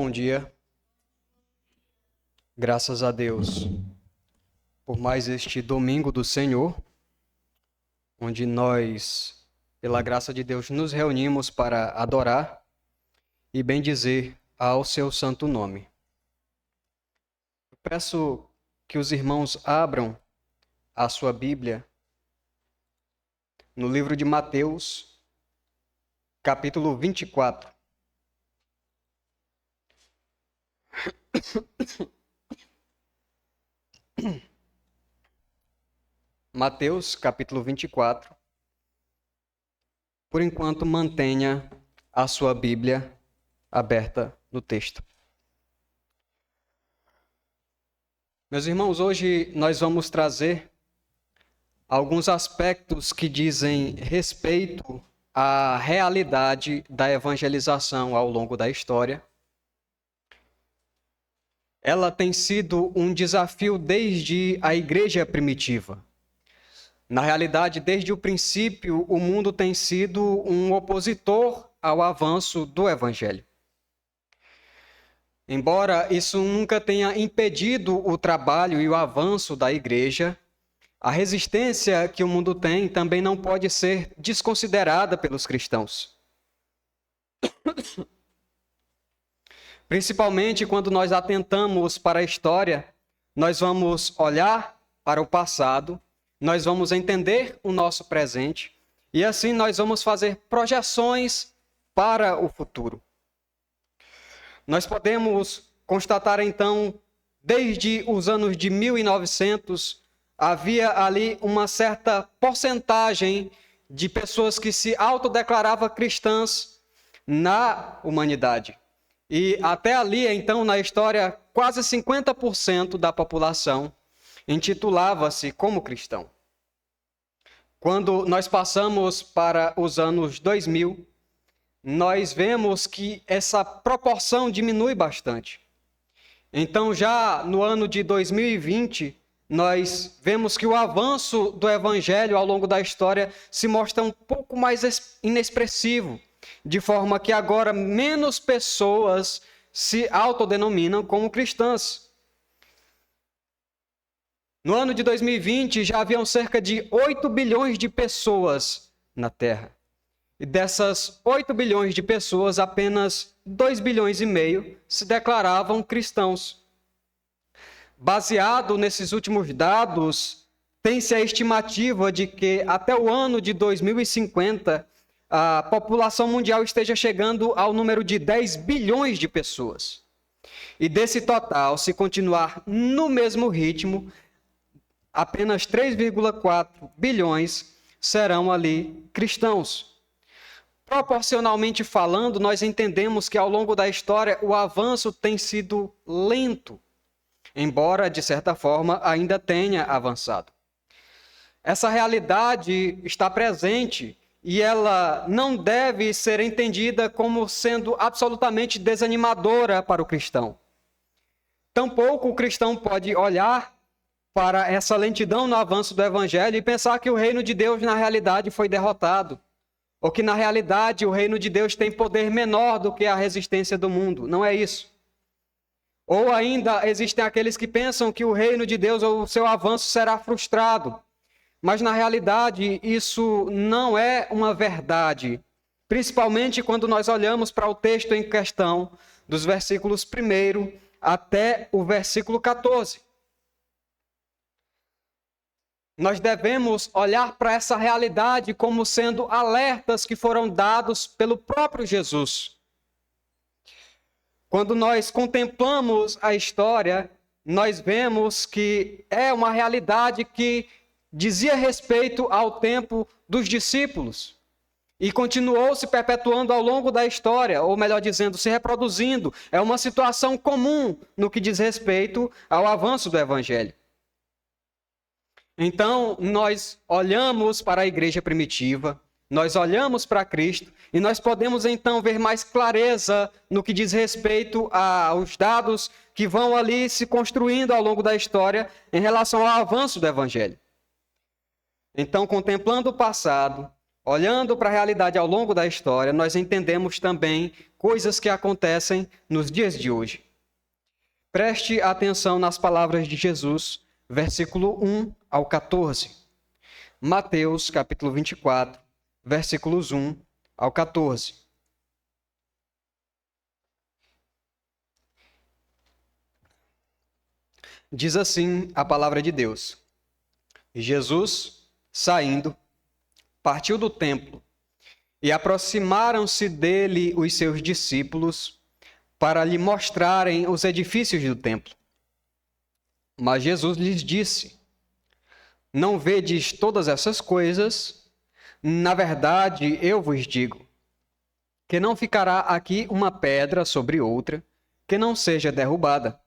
Bom dia, graças a Deus por mais este domingo do Senhor, onde nós, pela graça de Deus, nos reunimos para adorar e bendizer ao seu santo nome. Eu peço que os irmãos abram a sua Bíblia no livro de Mateus, capítulo 24. Mateus, capítulo 24. Por enquanto, mantenha a sua Bíblia aberta no texto. Meus irmãos, hoje nós vamos trazer alguns aspectos que dizem respeito à realidade da evangelização ao longo da história. Ela tem sido um desafio desde a igreja primitiva. Na realidade, desde o princípio, o mundo tem sido um opositor ao avanço do evangelho. Embora isso nunca tenha impedido o trabalho e o avanço da igreja, a resistência que o mundo tem também não pode ser desconsiderada pelos cristãos. Principalmente quando nós atentamos para a história, nós vamos olhar para o passado, nós vamos entender o nosso presente e assim nós vamos fazer projeções para o futuro. Nós podemos constatar então, desde os anos de 1900, havia ali uma certa porcentagem de pessoas que se autodeclaravam cristãs na humanidade. E até ali, então, na história, quase 50% da população intitulava-se como cristão. Quando nós passamos para os anos 2000, nós vemos que essa proporção diminui bastante. Então, já no ano de 2020, nós vemos que o avanço do evangelho ao longo da história se mostra um pouco mais inexpressivo, de forma que agora menos pessoas se autodenominam como cristãs. No ano de 2020, já haviam cerca de 8 bilhões de pessoas na Terra. E dessas 8 bilhões de pessoas, apenas 2 bilhões e meio se declaravam cristãos. Baseado nesses últimos dados, tem-se a estimativa de que até o ano de 2050, a população mundial esteja chegando ao número de 10 bilhões de pessoas. E desse total, se continuar no mesmo ritmo, apenas 3,4 bilhões serão ali cristãos. Proporcionalmente falando, nós entendemos que ao longo da história o avanço tem sido lento, embora, de certa forma, ainda tenha avançado. Essa realidade está presente e ela não deve ser entendida como sendo absolutamente desanimadora para o cristão. Tampouco o cristão pode olhar para essa lentidão no avanço do evangelho e pensar que o reino de Deus, na realidade, foi derrotado. Ou que, na realidade, o reino de Deus tem poder menor do que a resistência do mundo. Não é isso. Ou ainda existem aqueles que pensam que o reino de Deus ou o seu avanço será frustrado. Mas, na realidade, isso não é uma verdade. Principalmente quando nós olhamos para o texto em questão, dos versículos 1 até o versículo 14. Nós devemos olhar para essa realidade como sendo alertas que foram dados pelo próprio Jesus. Quando nós contemplamos a história, nós vemos que é uma realidade que dizia respeito ao tempo dos discípulos e continuou se perpetuando ao longo da história, ou melhor dizendo, se reproduzindo. É uma situação comum no que diz respeito ao avanço do evangelho. Então, nós olhamos para a igreja primitiva, nós olhamos para Cristo e nós podemos então ver mais clareza no que diz respeito aos dados que vão ali se construindo ao longo da história em relação ao avanço do evangelho. Então, contemplando o passado, olhando para a realidade ao longo da história, nós entendemos também coisas que acontecem nos dias de hoje. Preste atenção nas palavras de Jesus, versículo 1 ao 14. Mateus, capítulo 24, versículos 1 ao 14. Diz assim a palavra de Deus: Jesus, saindo, partiu do templo, e aproximaram-se dele os seus discípulos para lhe mostrarem os edifícios do templo. Mas Jesus lhes disse: não vedes todas essas coisas? Na verdade, eu vos digo que não ficará aqui uma pedra sobre outra que não seja derrubada.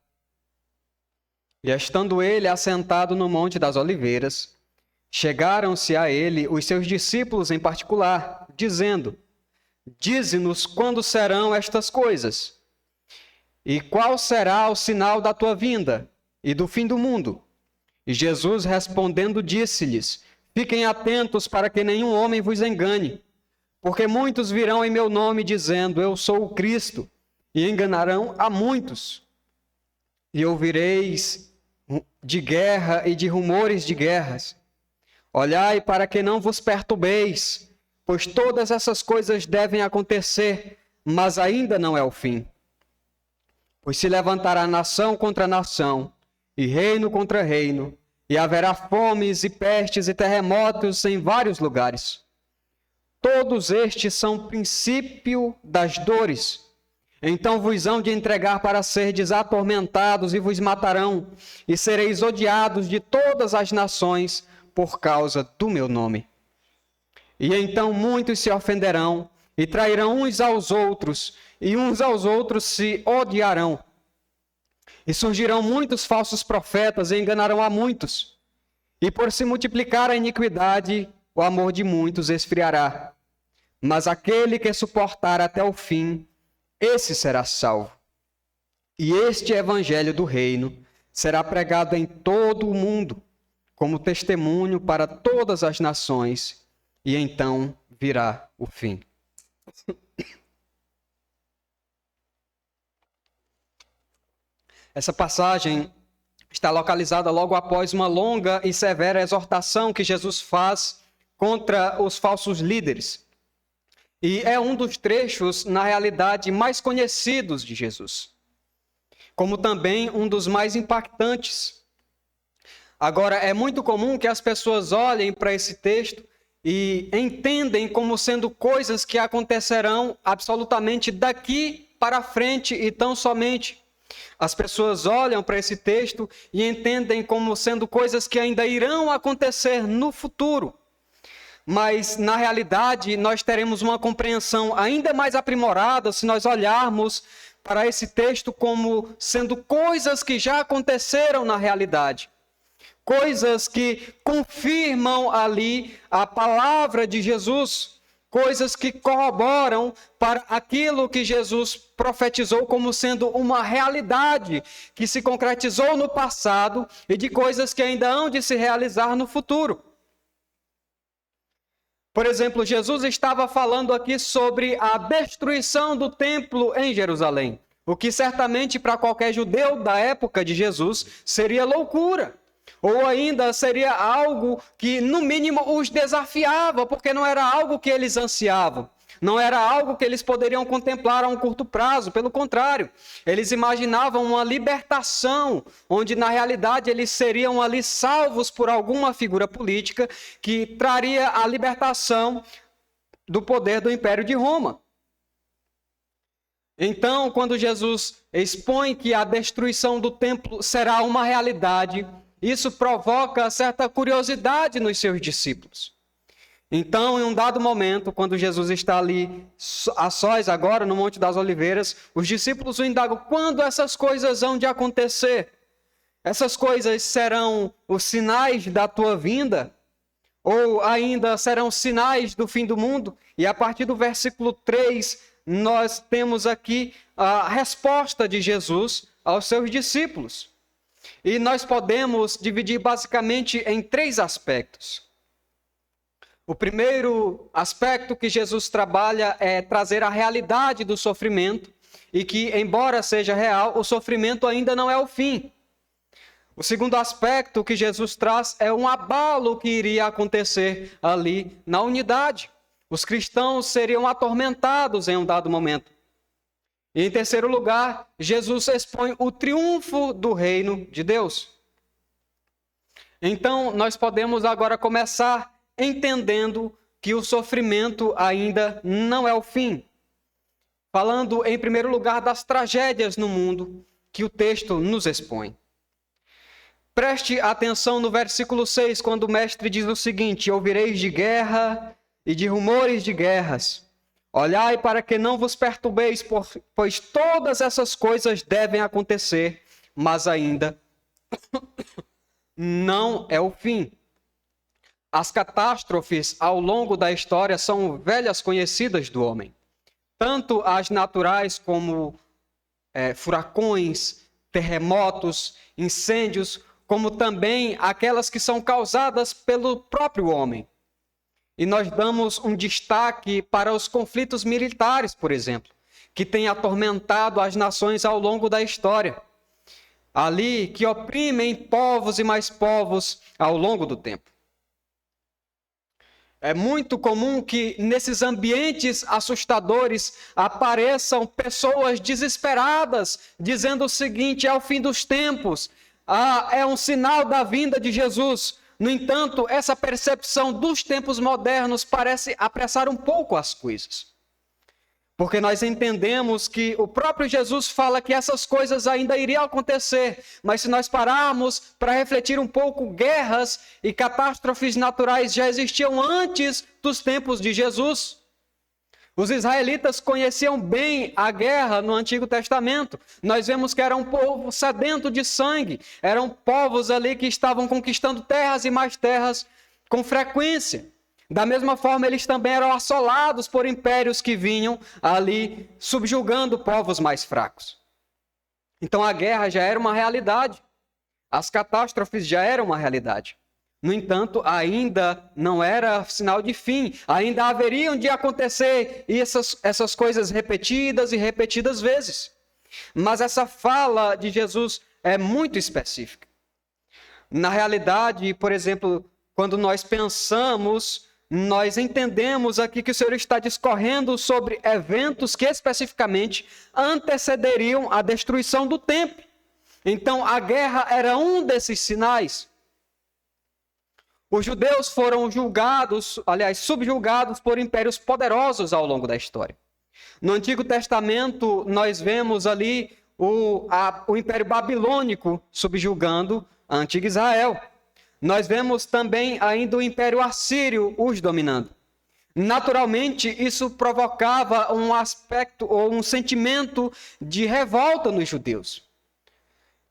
E estando ele assentado no Monte das Oliveiras, chegaram-se a ele os seus discípulos em particular, dizendo: dize-nos quando serão estas coisas, e qual será o sinal da tua vinda e do fim do mundo? E Jesus respondendo disse-lhes: fiquem atentos para que nenhum homem vos engane, porque muitos virão em meu nome dizendo: eu sou o Cristo, e enganarão a muitos. E ouvireis de guerra e de rumores de guerras. Olhai para que não vos perturbeis, pois todas essas coisas devem acontecer, mas ainda não é o fim. Pois se levantará nação contra nação, e reino contra reino, e haverá fomes e pestes e terremotos em vários lugares. Todos estes são princípio das dores. Então vos hão de entregar para serdes atormentados, e vos matarão, e sereis odiados de todas as nações por causa do meu nome. E então muitos se ofenderão, e trairão uns aos outros, e uns aos outros se odiarão. E surgirão muitos falsos profetas, e enganarão a muitos. E por se multiplicar a iniquidade, o amor de muitos esfriará. Mas aquele que suportar até o fim, esse será salvo. E este evangelho do reino será pregado em todo o mundo, como testemunho para todas as nações, e então virá o fim. Essa passagem está localizada logo após uma longa e severa exortação que Jesus faz contra os falsos líderes. E é um dos trechos, na realidade, mais conhecidos de Jesus, como também um dos mais impactantes. Agora, é muito comum que as pessoas olhem para esse texto e entendem como sendo coisas que acontecerão absolutamente daqui para frente e tão somente. As pessoas olham para esse texto e entendem como sendo coisas que ainda irão acontecer no futuro. Mas, na realidade, nós teremos uma compreensão ainda mais aprimorada se nós olharmos para esse texto como sendo coisas que já aconteceram na realidade. Coisas que confirmam ali a palavra de Jesus. Coisas que corroboram para aquilo que Jesus profetizou como sendo uma realidade que se concretizou no passado e de coisas que ainda hão de se realizar no futuro. Por exemplo, Jesus estava falando aqui sobre a destruição do templo em Jerusalém, o que certamente para qualquer judeu da época de Jesus seria loucura, ou ainda seria algo que no mínimo os desafiava, porque não era algo que eles ansiavam, não era algo que eles poderiam contemplar a um curto prazo, pelo contrário, eles imaginavam uma libertação, onde na realidade eles seriam ali salvos por alguma figura política que traria a libertação do poder do Império de Roma. Então, quando Jesus expõe que a destruição do templo será uma realidade, isso provoca certa curiosidade nos seus discípulos. Então, em um dado momento, quando Jesus está ali a sós agora no Monte das Oliveiras, os discípulos o indagam: quando essas coisas hão de acontecer? Essas coisas serão os sinais da tua vinda? Ou ainda serão sinais do fim do mundo? E a partir do versículo 3, nós temos aqui a resposta de Jesus aos seus discípulos. E nós podemos dividir basicamente em 3 aspectos. O primeiro aspecto que Jesus trabalha é trazer a realidade do sofrimento e que, embora seja real, o sofrimento ainda não é o fim. O segundo aspecto que Jesus traz é um abalo que iria acontecer ali na unidade. Os cristãos seriam atormentados em um dado momento. E em terceiro lugar, Jesus expõe o triunfo do reino de Deus. Então, nós podemos agora começar entendendo que o sofrimento ainda não é o fim. Falando, em primeiro lugar, das tragédias no mundo que o texto nos expõe. Preste atenção no versículo 6, quando o mestre diz o seguinte: ouvireis de guerra e de rumores de guerras. Olhai para que não vos perturbeis, pois todas essas coisas devem acontecer, mas ainda não é o fim. As catástrofes ao longo da história são velhas conhecidas do homem. Tanto as naturais como furacões, terremotos, incêndios, como também aquelas que são causadas pelo próprio homem. E nós damos um destaque para os conflitos militares, por exemplo, que têm atormentado as nações ao longo da história. Ali, que oprimem povos e mais povos ao longo do tempo. É muito comum que nesses ambientes assustadores apareçam pessoas desesperadas, dizendo o seguinte: é o fim dos tempos, é um sinal da vinda de Jesus. No entanto, essa percepção dos tempos modernos parece apressar um pouco as coisas. Porque nós entendemos que o próprio Jesus fala que essas coisas ainda iriam acontecer. Mas se nós pararmos para refletir um pouco, guerras e catástrofes naturais já existiam antes dos tempos de Jesus. Os israelitas conheciam bem a guerra no Antigo Testamento. Nós vemos que era um povo sedento de sangue. Eram povos ali que estavam conquistando terras e mais terras com frequência. Da mesma forma, eles também eram assolados por impérios que vinham ali subjugando povos mais fracos. Então a guerra já era uma realidade. As catástrofes já eram uma realidade. No entanto, ainda não era sinal de fim. Ainda haveriam de acontecer essas coisas repetidas e repetidas vezes. Mas essa fala de Jesus é muito específica. Na realidade, por exemplo, quando nós pensamos, nós entendemos aqui que o Senhor está discorrendo sobre eventos que especificamente antecederiam a destruição do templo. Então, a guerra era um desses sinais. Os judeus foram subjugados por impérios poderosos ao longo da história. No Antigo Testamento, nós vemos ali o Império Babilônico subjugando a antiga Israel. Nós vemos também ainda o Império Assírio os dominando. Naturalmente, isso provocava um aspecto ou um sentimento de revolta nos judeus,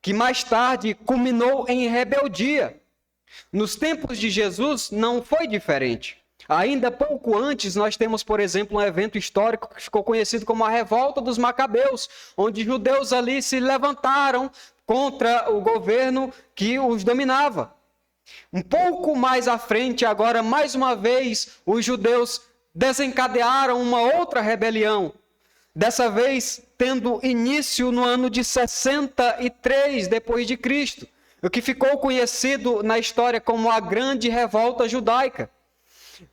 que mais tarde culminou em rebeldia. Nos tempos de Jesus não foi diferente. Ainda pouco antes, nós temos, por exemplo, um evento histórico que ficou conhecido como a Revolta dos Macabeus, onde judeus ali se levantaram contra o governo que os dominava. Um pouco mais à frente, agora, mais uma vez, os judeus desencadearam uma outra rebelião. Dessa vez, tendo início no ano de 63 depois de Cristo. O que ficou conhecido na história como a Grande Revolta Judaica.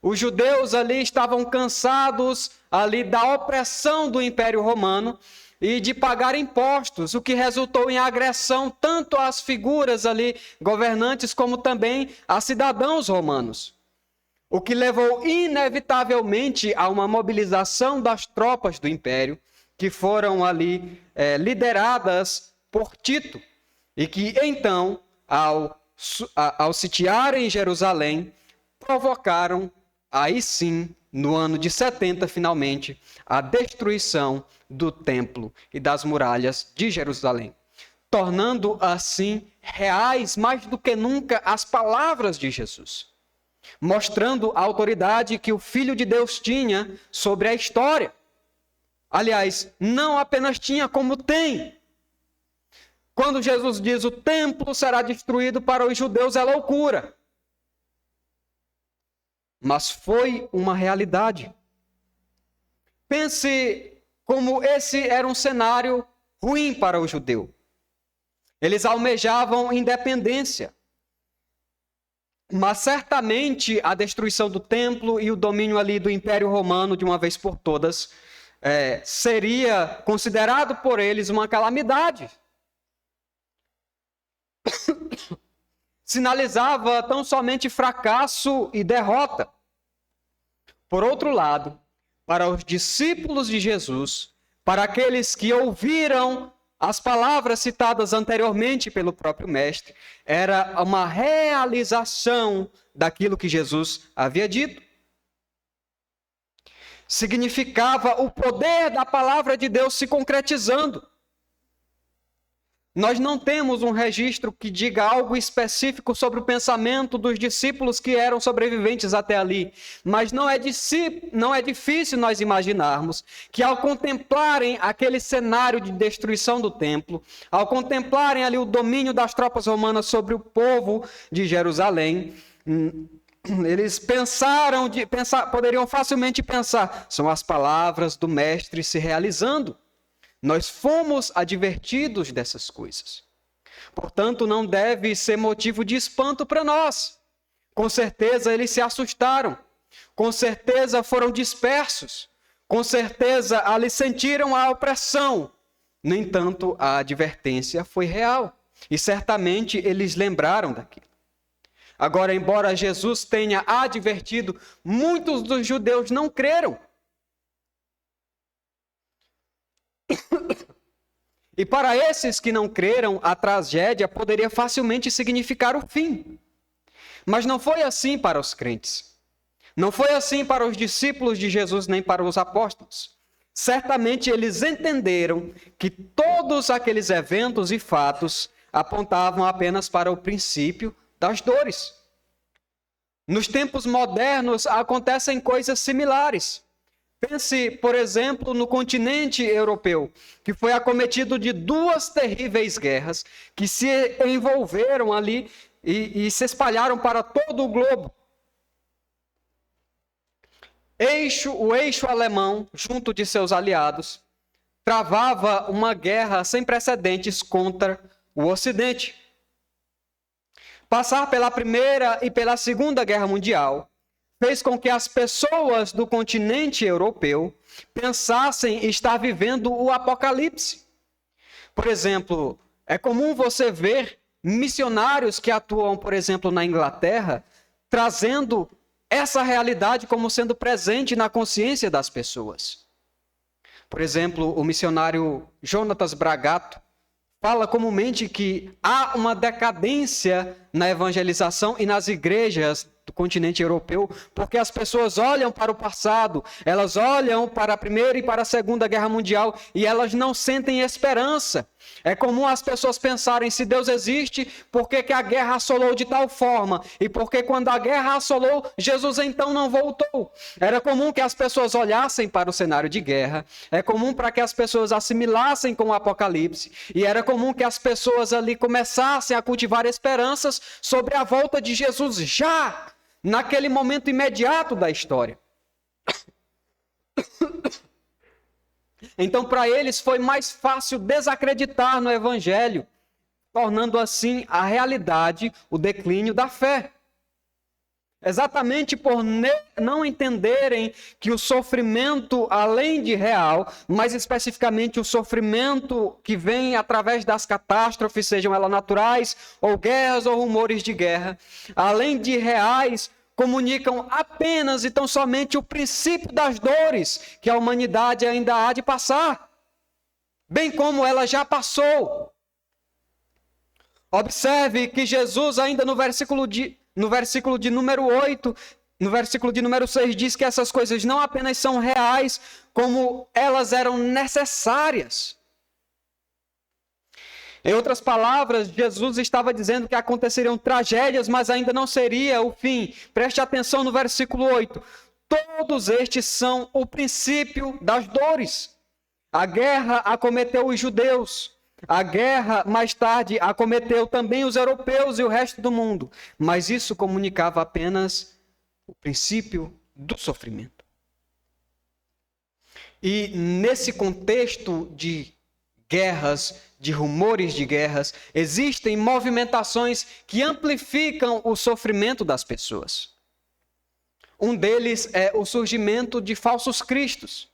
Os judeus ali estavam cansados ali da opressão do Império Romano e de pagar impostos, o que resultou em agressão tanto às figuras ali governantes como também a cidadãos romanos. O que levou inevitavelmente a uma mobilização das tropas do Império, que foram ali lideradas por Tito. E que, então, ao sitiarem Jerusalém, provocaram, aí sim, no ano de 70, finalmente, a destruição do templo e das muralhas de Jerusalém, tornando, assim, reais mais do que nunca as palavras de Jesus, mostrando a autoridade que o Filho de Deus tinha sobre a história. Aliás, não apenas tinha, como tem. Quando Jesus diz o templo será destruído, para os judeus é loucura. mas foi uma realidade. Pense como esse era um cenário ruim para o judeu. Eles almejavam independência. Mas certamente a destruição do templo e o domínio ali do Império Romano de uma vez por todas seria considerado por eles uma calamidade. Sinalizava tão somente fracasso e derrota. Por outro lado, para os discípulos de Jesus, para aqueles que ouviram as palavras citadas anteriormente pelo próprio Mestre, era uma realização daquilo que Jesus havia dito. Significava o poder da palavra de Deus se concretizando. Nós não temos um registro que diga algo específico sobre o pensamento dos discípulos que eram sobreviventes até ali, mas não é difícil nós imaginarmos que ao contemplarem aquele cenário de destruição do templo, ao contemplarem ali o domínio das tropas romanas sobre o povo de Jerusalém, eles poderiam facilmente pensar, são as palavras do Mestre se realizando. Nós fomos advertidos dessas coisas. Portanto, não deve ser motivo de espanto para nós. Com certeza eles se assustaram. Com certeza foram dispersos. Com certeza ali sentiram a opressão. No entanto, a advertência foi real. E certamente eles lembraram daquilo. Agora, embora Jesus tenha advertido, muitos dos judeus não creram. E para esses que não creram, a tragédia poderia facilmente significar o fim. Mas não foi assim para os crentes. Não foi assim para os discípulos de Jesus, nem para os apóstolos. Certamente eles entenderam que todos aqueles eventos e fatos apontavam apenas para o princípio das dores. Nos tempos modernos acontecem coisas similares. Pense, por exemplo, no continente europeu, que foi acometido de duas terríveis guerras que se envolveram ali e se espalharam para todo o globo. O eixo alemão, junto de seus aliados, travava uma guerra sem precedentes contra o Ocidente. Passar pela Primeira e pela Segunda Guerra Mundial fez com que as pessoas do continente europeu pensassem estar vivendo o apocalipse. Por exemplo, é comum você ver missionários que atuam, por exemplo, na Inglaterra, trazendo essa realidade como sendo presente na consciência das pessoas. Por exemplo, o missionário Jonatas Bragato fala comumente que há uma decadência na evangelização e nas igrejas do continente europeu, porque as pessoas olham para o passado, elas olham para a Primeira e para a Segunda Guerra Mundial e elas não sentem esperança. É comum as pessoas pensarem, se Deus existe, por que a guerra assolou de tal forma? E por que quando a guerra assolou, Jesus então não voltou? Era comum que as pessoas olhassem para o cenário de guerra, é comum para que as pessoas assimilassem com o Apocalipse, e era comum que as pessoas ali começassem a cultivar esperanças sobre a volta de Jesus já, naquele momento imediato da história. Então, para eles foi mais fácil desacreditar no Evangelho, tornando assim a realidade o declínio da fé. Exatamente por não entenderem que o sofrimento, além de real, mais especificamente o sofrimento que vem através das catástrofes, sejam elas naturais, ou guerras, ou rumores de guerra, além de reais, comunicam apenas e tão somente o princípio das dores que a humanidade ainda há de passar, bem como ela já passou. Observe que Jesus, ainda no versículo de número 8, no versículo de número 6, diz que essas coisas não apenas são reais, como elas eram necessárias. Em outras palavras, Jesus estava dizendo que aconteceriam tragédias, mas ainda não seria o fim. Preste atenção no versículo 8. Todos estes são o princípio das dores. A guerra acometeu os judeus. A guerra, mais tarde, acometeu também os europeus e o resto do mundo. Mas isso comunicava apenas o princípio do sofrimento. E nesse contexto de guerras, de rumores de guerras, existem movimentações que amplificam o sofrimento das pessoas. Um deles é o surgimento de falsos cristos.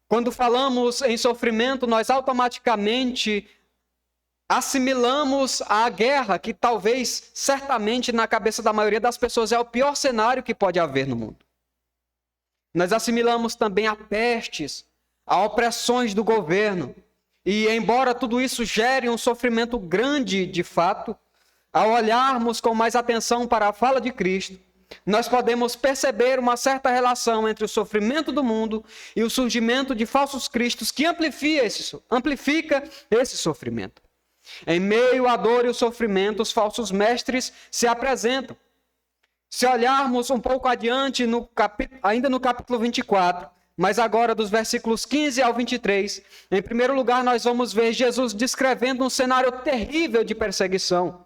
Quando falamos em sofrimento, nós automaticamente assimilamos a guerra, que talvez, certamente, na cabeça da maioria das pessoas é o pior cenário que pode haver no mundo. Nós assimilamos também a pestes, a opressões do governo. E embora tudo isso gere um sofrimento grande de fato, ao olharmos com mais atenção para a fala de Cristo, nós podemos perceber uma certa relação entre o sofrimento do mundo e o surgimento de falsos cristos que amplifica esse sofrimento. Em meio à dor e o sofrimento, os falsos mestres se apresentam. Se olharmos um pouco adiante, ainda no capítulo 24, mas agora dos versículos 15 ao 23, em primeiro lugar nós vamos ver Jesus descrevendo um cenário terrível de perseguição.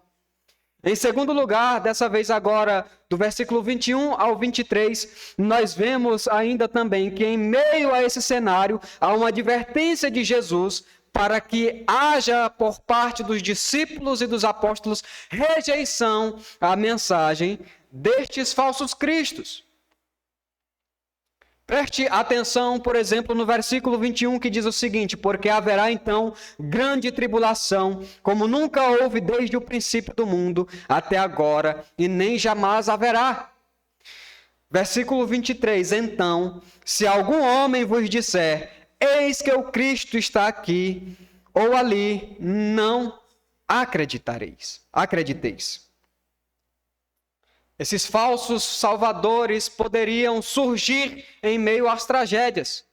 Em segundo lugar, dessa vez agora, do versículo 21 ao 23, nós vemos ainda também que em meio a esse cenário, há uma advertência de Jesus para que haja por parte dos discípulos e dos apóstolos rejeição à mensagem destes falsos cristos. Preste atenção, por exemplo, no versículo 21, que diz o seguinte: porque haverá então grande tribulação, como nunca houve desde o princípio do mundo até agora, e nem jamais haverá. Versículo 23, então, se algum homem vos disser, eis que o Cristo está aqui, ou ali, não acrediteis. Esses falsos salvadores poderiam surgir em meio às tragédias.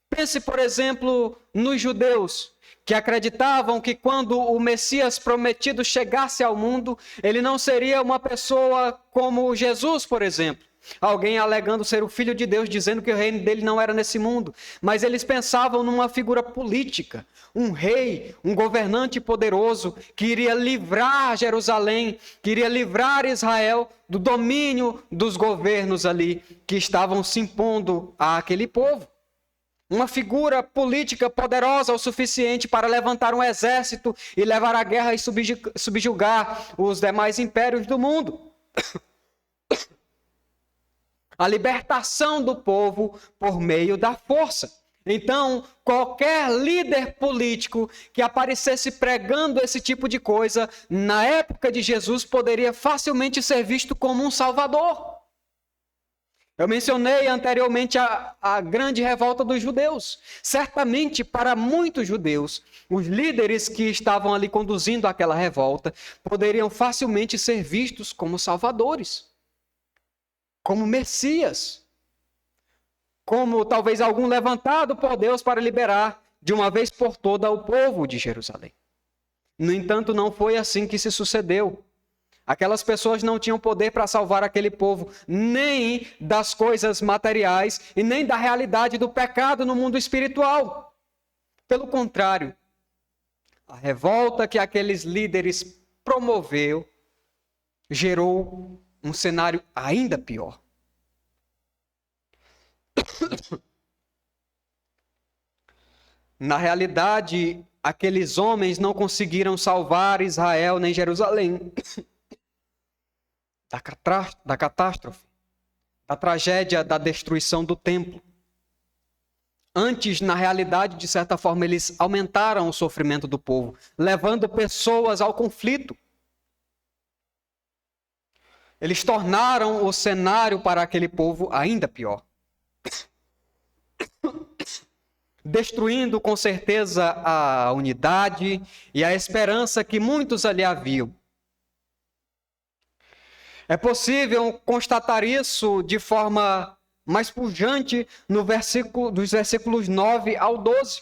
Pense, por exemplo, nos judeus, que acreditavam que quando o Messias prometido chegasse ao mundo, ele não seria uma pessoa como Jesus, por exemplo. Alguém alegando ser o Filho de Deus, dizendo que o reino dele não era nesse mundo. Mas eles pensavam numa figura política, um rei, um governante poderoso, que iria livrar Jerusalém, que iria livrar Israel do domínio dos governos ali, que estavam se impondo àquele povo. Uma figura política poderosa o suficiente para levantar um exército e levar a guerra e subjugar os demais impérios do mundo. A libertação do povo por meio da força. Então, qualquer líder político que aparecesse pregando esse tipo de coisa, na época de Jesus, poderia facilmente ser visto como um salvador. Eu mencionei anteriormente a grande revolta dos judeus. Certamente, para muitos judeus, os líderes que estavam ali conduzindo aquela revolta poderiam facilmente ser vistos como salvadores, como Messias, como talvez algum levantado por Deus para liberar de uma vez por toda o povo de Jerusalém. No entanto, não foi assim que se sucedeu. Aquelas pessoas não tinham poder para salvar aquele povo, nem das coisas materiais e nem da realidade do pecado no mundo espiritual. Pelo contrário, a revolta que aqueles líderes promoveu gerou um cenário ainda pior. Na realidade, aqueles homens não conseguiram salvar Israel nem Jerusalém da catástrofe, da tragédia da destruição do templo. Antes, na realidade, de certa forma, eles aumentaram o sofrimento do povo, levando pessoas ao conflito. Eles tornaram o cenário para aquele povo ainda pior, destruindo com certeza a unidade e a esperança que muitos ali haviam. É possível constatar isso de forma mais pujante dos versículos 9 ao 12.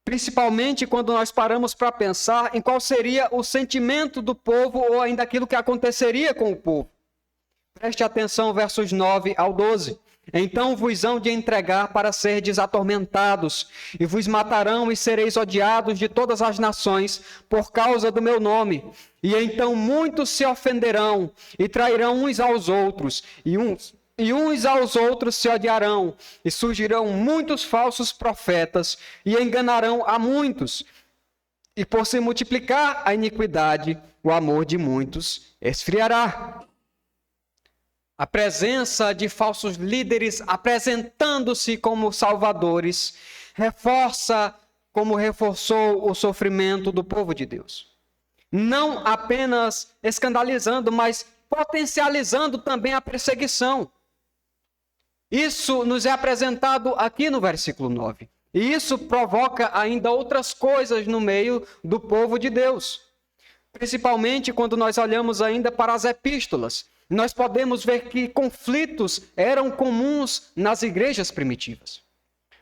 Principalmente quando nós paramos para pensar em qual seria o sentimento do povo ou ainda aquilo que aconteceria com o povo. Preste atenção, versos 9 ao 12. Então vos hão de entregar para serdes atormentados, e vos matarão e sereis odiados de todas as nações por causa do meu nome. E então muitos se ofenderão e trairão uns aos outros, e uns aos outros se odiarão, e surgirão muitos falsos profetas e enganarão a muitos. E por se multiplicar a iniquidade, o amor de muitos esfriará. A presença de falsos líderes apresentando-se como salvadores reforça como reforçou o sofrimento do povo de Deus. Não apenas escandalizando, mas potencializando também a perseguição. Isso nos é apresentado aqui no versículo 9. E isso provoca ainda outras coisas no meio do povo de Deus. Principalmente quando nós olhamos ainda para as epístolas. Nós podemos ver que conflitos eram comuns nas igrejas primitivas.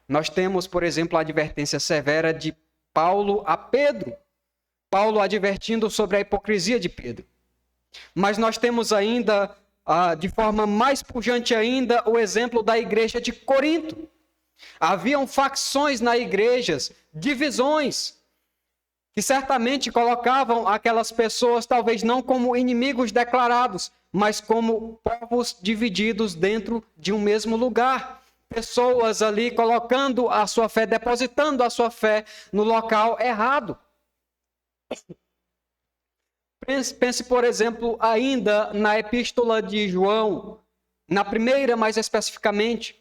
Nós temos, por exemplo, a advertência severa de Paulo a Pedro. Paulo advertindo sobre a hipocrisia de Pedro. Mas nós temos ainda, de forma mais pujante ainda, o exemplo da igreja de Corinto. Haviam facções nas igrejas, divisões, que certamente colocavam aquelas pessoas talvez não como inimigos declarados, mas como povos divididos dentro de um mesmo lugar. Pessoas ali colocando a sua fé, depositando a sua fé no local errado. Pense, por exemplo, ainda na epístola de João, na primeira mais especificamente.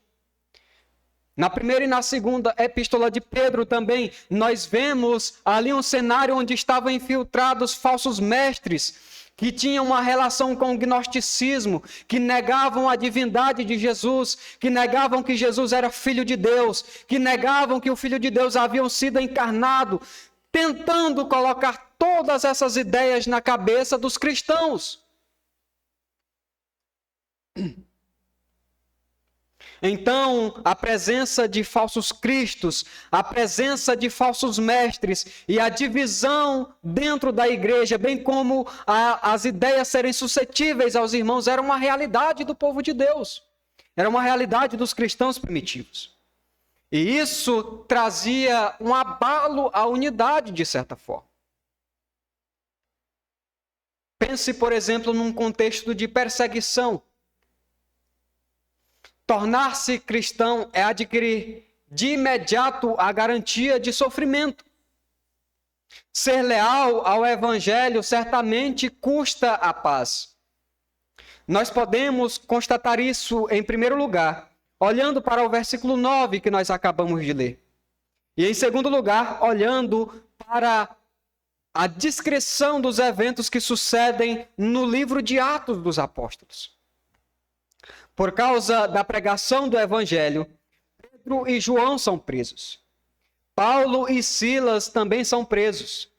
Na primeira e na segunda epístola de Pedro também, nós vemos ali um cenário onde estavam infiltrados falsos mestres, que tinham uma relação com o gnosticismo, que negavam a divindade de Jesus, que negavam que Jesus era filho de Deus, que negavam que o filho de Deus havia sido encarnado, tentando colocar todas essas ideias na cabeça dos cristãos. Então, a presença de falsos cristos, a presença de falsos mestres e a divisão dentro da igreja, bem como as ideias serem suscetíveis aos irmãos, era uma realidade do povo de Deus. Era uma realidade dos cristãos primitivos. E isso trazia um abalo à unidade, de certa forma. Pense, por exemplo, num contexto de perseguição. Tornar-se cristão é adquirir de imediato a garantia de sofrimento. Ser leal ao evangelho certamente custa a paz. Nós podemos constatar isso em primeiro lugar, olhando para o versículo 9 que nós acabamos de ler. E em segundo lugar, olhando para a descrição dos eventos que sucedem no livro de Atos dos Apóstolos. Por causa da pregação do evangelho, Pedro e João são presos. Paulo e Silas também são presos.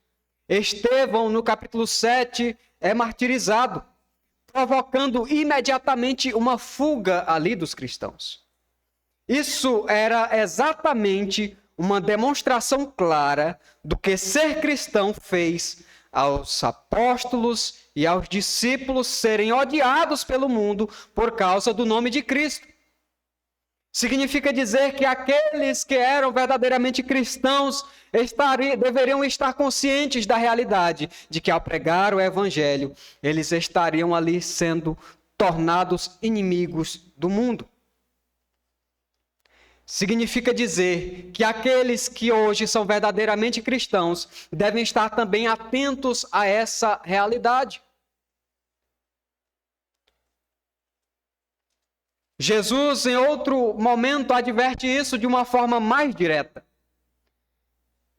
Estevão, no capítulo 7, é martirizado, provocando imediatamente uma fuga ali dos cristãos. Isso era exatamente uma demonstração clara do que ser cristão fez aos apóstolos e aos discípulos serem odiados pelo mundo por causa do nome de Cristo. Significa dizer que aqueles que eram verdadeiramente cristãos deveriam estar conscientes da realidade de que ao pregar o evangelho, eles estariam ali sendo tornados inimigos do mundo. Significa dizer que aqueles que hoje são verdadeiramente cristãos devem estar também atentos a essa realidade. Jesus, em outro momento, adverte isso de uma forma mais direta.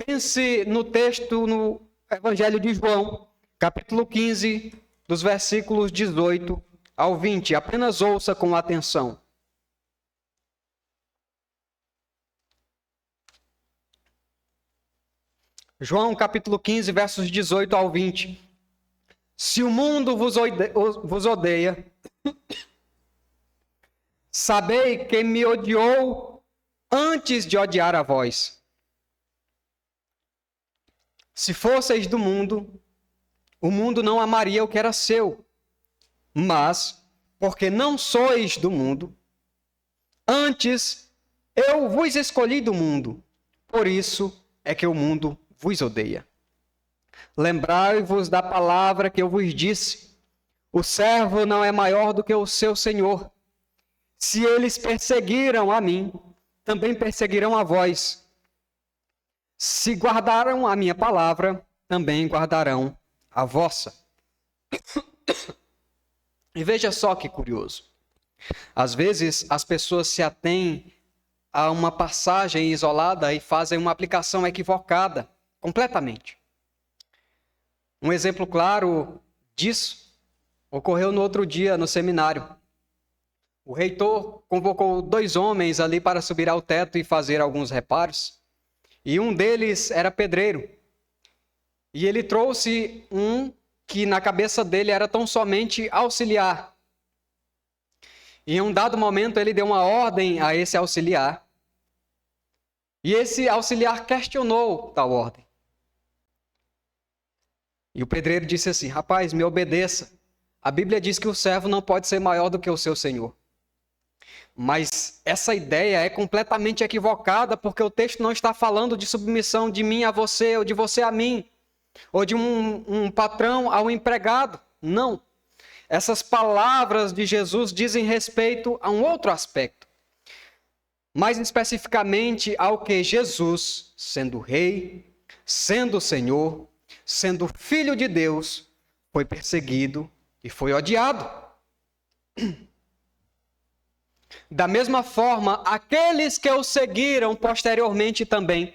Pense no texto no Evangelho de João, capítulo 15, dos versículos 18 ao 20. Apenas ouça com atenção. João, capítulo 15, versos 18 ao 20. Se o mundo vos odeia, sabei que me odiou antes de odiar a vós. Se fosseis do mundo, o mundo não amaria o que era seu. Mas, porque não sois do mundo, Antes, eu vos escolhi do mundo, por isso é que o mundo vos odeia. Lembrai-vos da palavra que eu vos disse: o servo não é maior do que o seu senhor. Se eles perseguiram a mim, também perseguirão a vós. Se guardaram a minha palavra, também guardarão a vossa. E veja só que curioso. Às vezes, as pessoas se atêm a uma passagem isolada e fazem uma aplicação equivocada, completamente. Um exemplo claro disso ocorreu no outro dia no seminário. O reitor convocou 2 homens ali para subir ao teto e fazer alguns reparos. E um deles era pedreiro. E ele trouxe um que na cabeça dele era tão somente auxiliar. E em um dado momento ele deu uma ordem a esse auxiliar. E esse auxiliar questionou tal ordem. E o pedreiro disse assim: rapaz, me obedeça. A Bíblia diz que o servo não pode ser maior do que o seu senhor. Mas essa ideia é completamente equivocada, porque o texto não está falando de submissão de mim a você, ou de você a mim, ou de um patrão ao empregado. Não. Essas palavras de Jesus dizem respeito a um outro aspecto. Mais especificamente ao que Jesus, sendo rei, sendo Senhor, sendo filho de Deus, foi perseguido e foi odiado. Da mesma forma, aqueles que o seguiram posteriormente também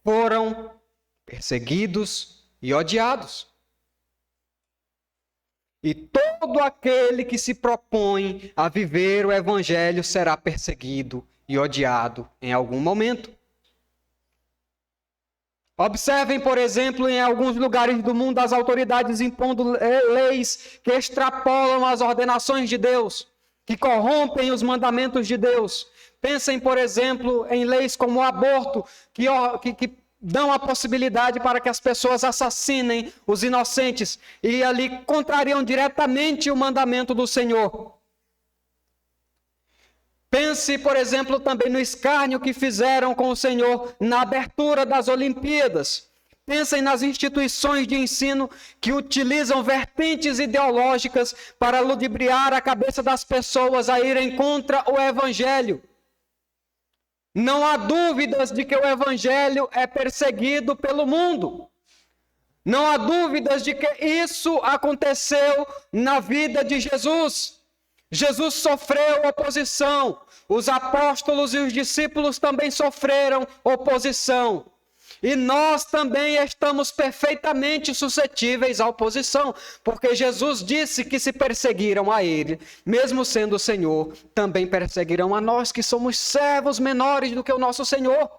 foram perseguidos e odiados. E todo aquele que se propõe a viver o evangelho será perseguido e odiado em algum momento. Observem, por exemplo, em alguns lugares do mundo, as autoridades impondo leis que extrapolam as ordenações de Deus, que corrompem os mandamentos de Deus. Pensem, por exemplo, em leis como o aborto, que dão a possibilidade para que as pessoas assassinem os inocentes e ali contrariam diretamente o mandamento do Senhor. Pense, por exemplo, também no escárnio que fizeram com o Senhor na abertura das Olimpíadas. Pensem nas instituições de ensino que utilizam vertentes ideológicas para ludibriar a cabeça das pessoas a irem contra o Evangelho. Não há dúvidas de que o Evangelho é perseguido pelo mundo. Não há dúvidas de que isso aconteceu na vida de Jesus. Jesus sofreu oposição. Os apóstolos e os discípulos também sofreram oposição. E nós também estamos perfeitamente suscetíveis à oposição, porque Jesus disse que se perseguiram a ele, mesmo sendo o Senhor, também perseguirão a nós, que somos servos menores do que o nosso Senhor.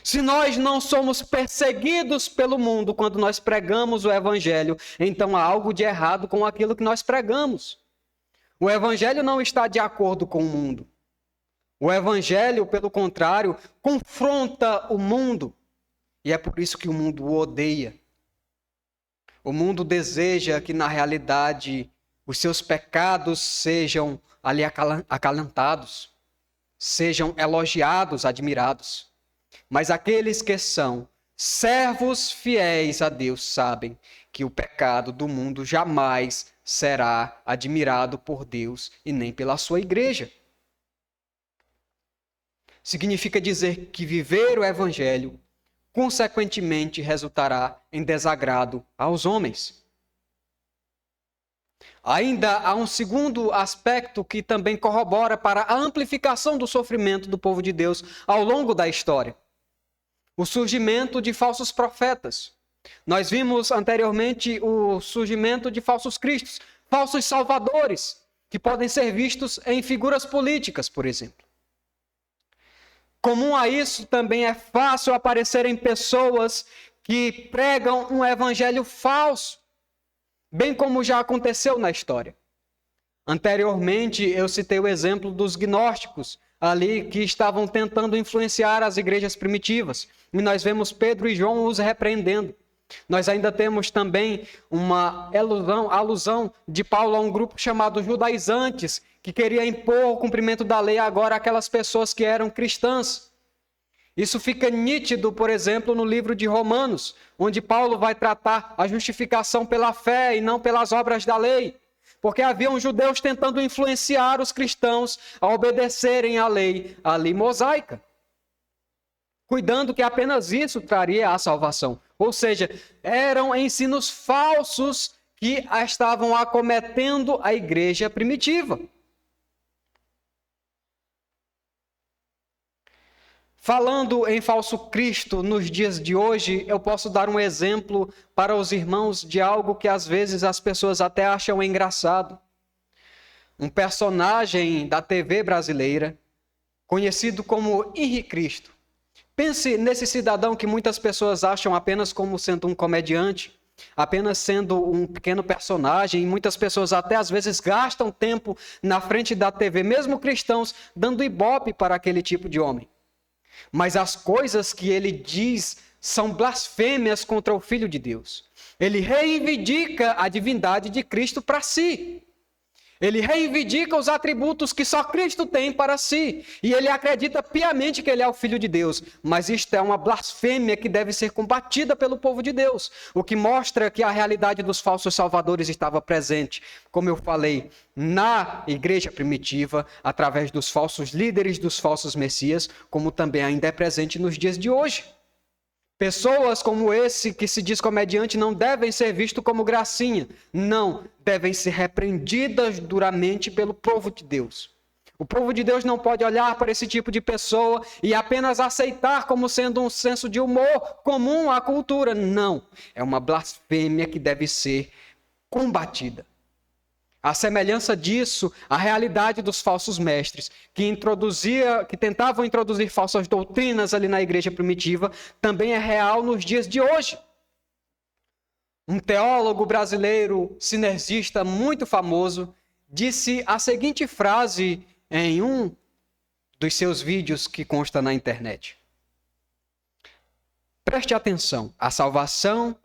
Se nós não somos perseguidos pelo mundo quando nós pregamos o Evangelho, então há algo de errado com aquilo que nós pregamos. O Evangelho não está de acordo com o mundo. O Evangelho, pelo contrário, confronta o mundo. E é por isso que o mundo o odeia. O mundo deseja que, na realidade, os seus pecados sejam ali acalantados, sejam elogiados, admirados. Mas aqueles que são servos fiéis a Deus sabem que o pecado do mundo jamais será admirado por Deus e nem pela sua igreja. Significa dizer que viver o Evangelho, consequentemente, resultará em desagrado aos homens. Ainda há um segundo aspecto que também corrobora para a amplificação do sofrimento do povo de Deus ao longo da história. O surgimento de falsos profetas. Nós vimos anteriormente o surgimento de falsos cristos, falsos salvadores, que podem ser vistos em figuras políticas, por exemplo. Comum a isso também é fácil aparecerem pessoas que pregam um evangelho falso, bem como já aconteceu na história. Anteriormente, eu citei o exemplo dos gnósticos, ali que estavam tentando influenciar as igrejas primitivas. E nós vemos Pedro e João os repreendendo. Nós ainda temos também uma alusão de Paulo a um grupo chamado judaizantes, que queria impor o cumprimento da lei agora àquelas pessoas que eram cristãs. Isso fica nítido, por exemplo, no livro de Romanos, onde Paulo vai tratar a justificação pela fé e não pelas obras da lei. Porque haviam judeus tentando influenciar os cristãos a obedecerem à lei mosaica, cuidando que apenas isso traria a salvação. Ou seja, eram ensinos falsos que estavam acometendo a igreja primitiva. Falando em falso Cristo nos dias de hoje, eu posso dar um exemplo para os irmãos de algo que às vezes as pessoas até acham engraçado. Um personagem da TV brasileira, conhecido como Henrique Cristo. Pense nesse cidadão que muitas pessoas acham apenas como sendo um comediante, apenas sendo um pequeno personagem, e muitas pessoas até às vezes gastam tempo na frente da TV, mesmo cristãos, dando ibope para aquele tipo de homem. Mas as coisas que ele diz são blasfêmias contra o Filho de Deus. Ele reivindica a divindade de Cristo para si. Ele reivindica os atributos que só Cristo tem para si. E ele acredita piamente que ele é o Filho de Deus. Mas isto é uma blasfêmia que deve ser combatida pelo povo de Deus. O que mostra que a realidade dos falsos salvadores estava presente, como eu falei, na igreja primitiva, através dos falsos líderes, dos falsos messias, como também ainda é presente nos dias de hoje. Pessoas como esse que se diz comediante não devem ser vistos como gracinha. Não, devem ser repreendidas duramente pelo povo de Deus. O povo de Deus não pode olhar para esse tipo de pessoa e apenas aceitar como sendo um senso de humor comum à cultura. Não, é uma blasfêmia que deve ser combatida. A semelhança disso, a realidade dos falsos mestres, que tentavam introduzir falsas doutrinas ali na igreja primitiva, também é real nos dias de hoje. Um teólogo brasileiro sinergista muito famoso disse a seguinte frase em um dos seus vídeos que consta na internet. Preste atenção, a salvação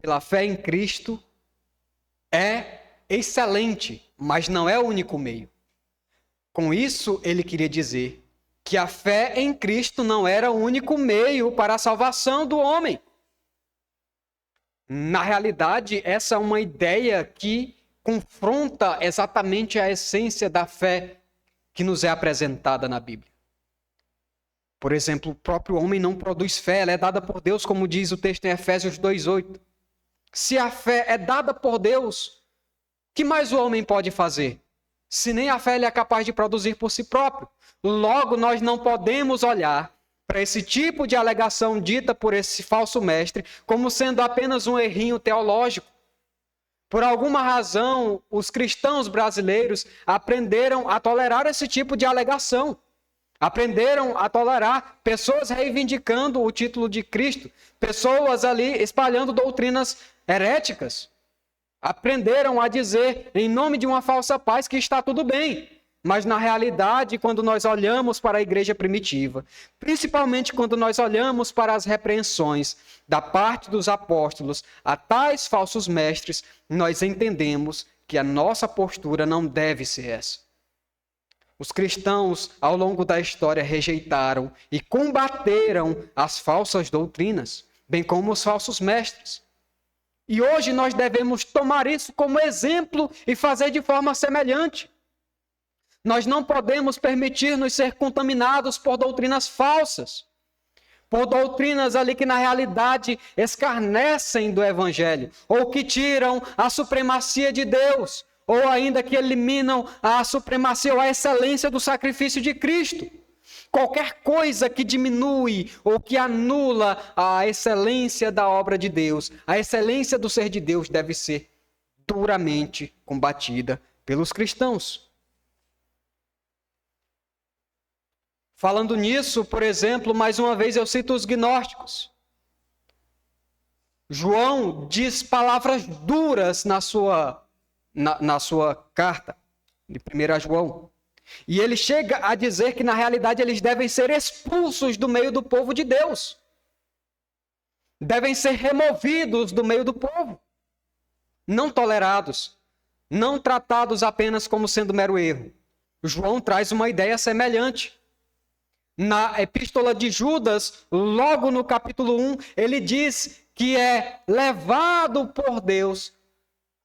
pela fé em Cristo é excelente, mas não é o único meio. Com isso, ele queria dizer que a fé em Cristo não era o único meio para a salvação do homem. Na realidade, essa é uma ideia que confronta exatamente a essência da fé que nos é apresentada na Bíblia. Por exemplo, o próprio homem não produz fé, ela é dada por Deus, como diz o texto em Efésios 2:8. Se a fé é dada por Deus, o que mais o homem pode fazer? Se nem a fé ele é capaz de produzir por si próprio. Logo, nós não podemos olhar para esse tipo de alegação dita por esse falso mestre como sendo apenas um errinho teológico. Por alguma razão, os cristãos brasileiros aprenderam a tolerar esse tipo de alegação. Aprenderam a tolerar pessoas reivindicando o título de Cristo, pessoas ali espalhando doutrinas heréticas. Aprenderam a dizer, em nome de uma falsa paz, que está tudo bem. Mas, na realidade, quando nós olhamos para a igreja primitiva, principalmente quando nós olhamos para as repreensões da parte dos apóstolos a tais falsos mestres, nós entendemos que a nossa postura não deve ser essa. Os cristãos, ao longo da história, rejeitaram e combateram as falsas doutrinas, bem como os falsos mestres. E hoje nós devemos tomar isso como exemplo e fazer de forma semelhante. Nós não podemos permitir-nos ser contaminados por doutrinas falsas, por doutrinas ali que na realidade escarnecem do Evangelho, ou que tiram a supremacia de Deus, ou ainda que eliminam a supremacia ou a excelência do sacrifício de Cristo. Qualquer coisa que diminui ou que anula a excelência da obra de Deus, a excelência do ser de Deus deve ser duramente combatida pelos cristãos. Falando nisso, por exemplo, mais uma vez eu cito os gnósticos. João diz palavras duras na sua carta, de 1 João. E ele chega a dizer que, na realidade, eles devem ser expulsos do meio do povo de Deus. devem ser removidos do meio do povo, não tolerados, não tratados apenas como sendo mero erro. João traz uma ideia semelhante. Na epístola de Judas, logo no capítulo 1, ele diz que é levado por Deus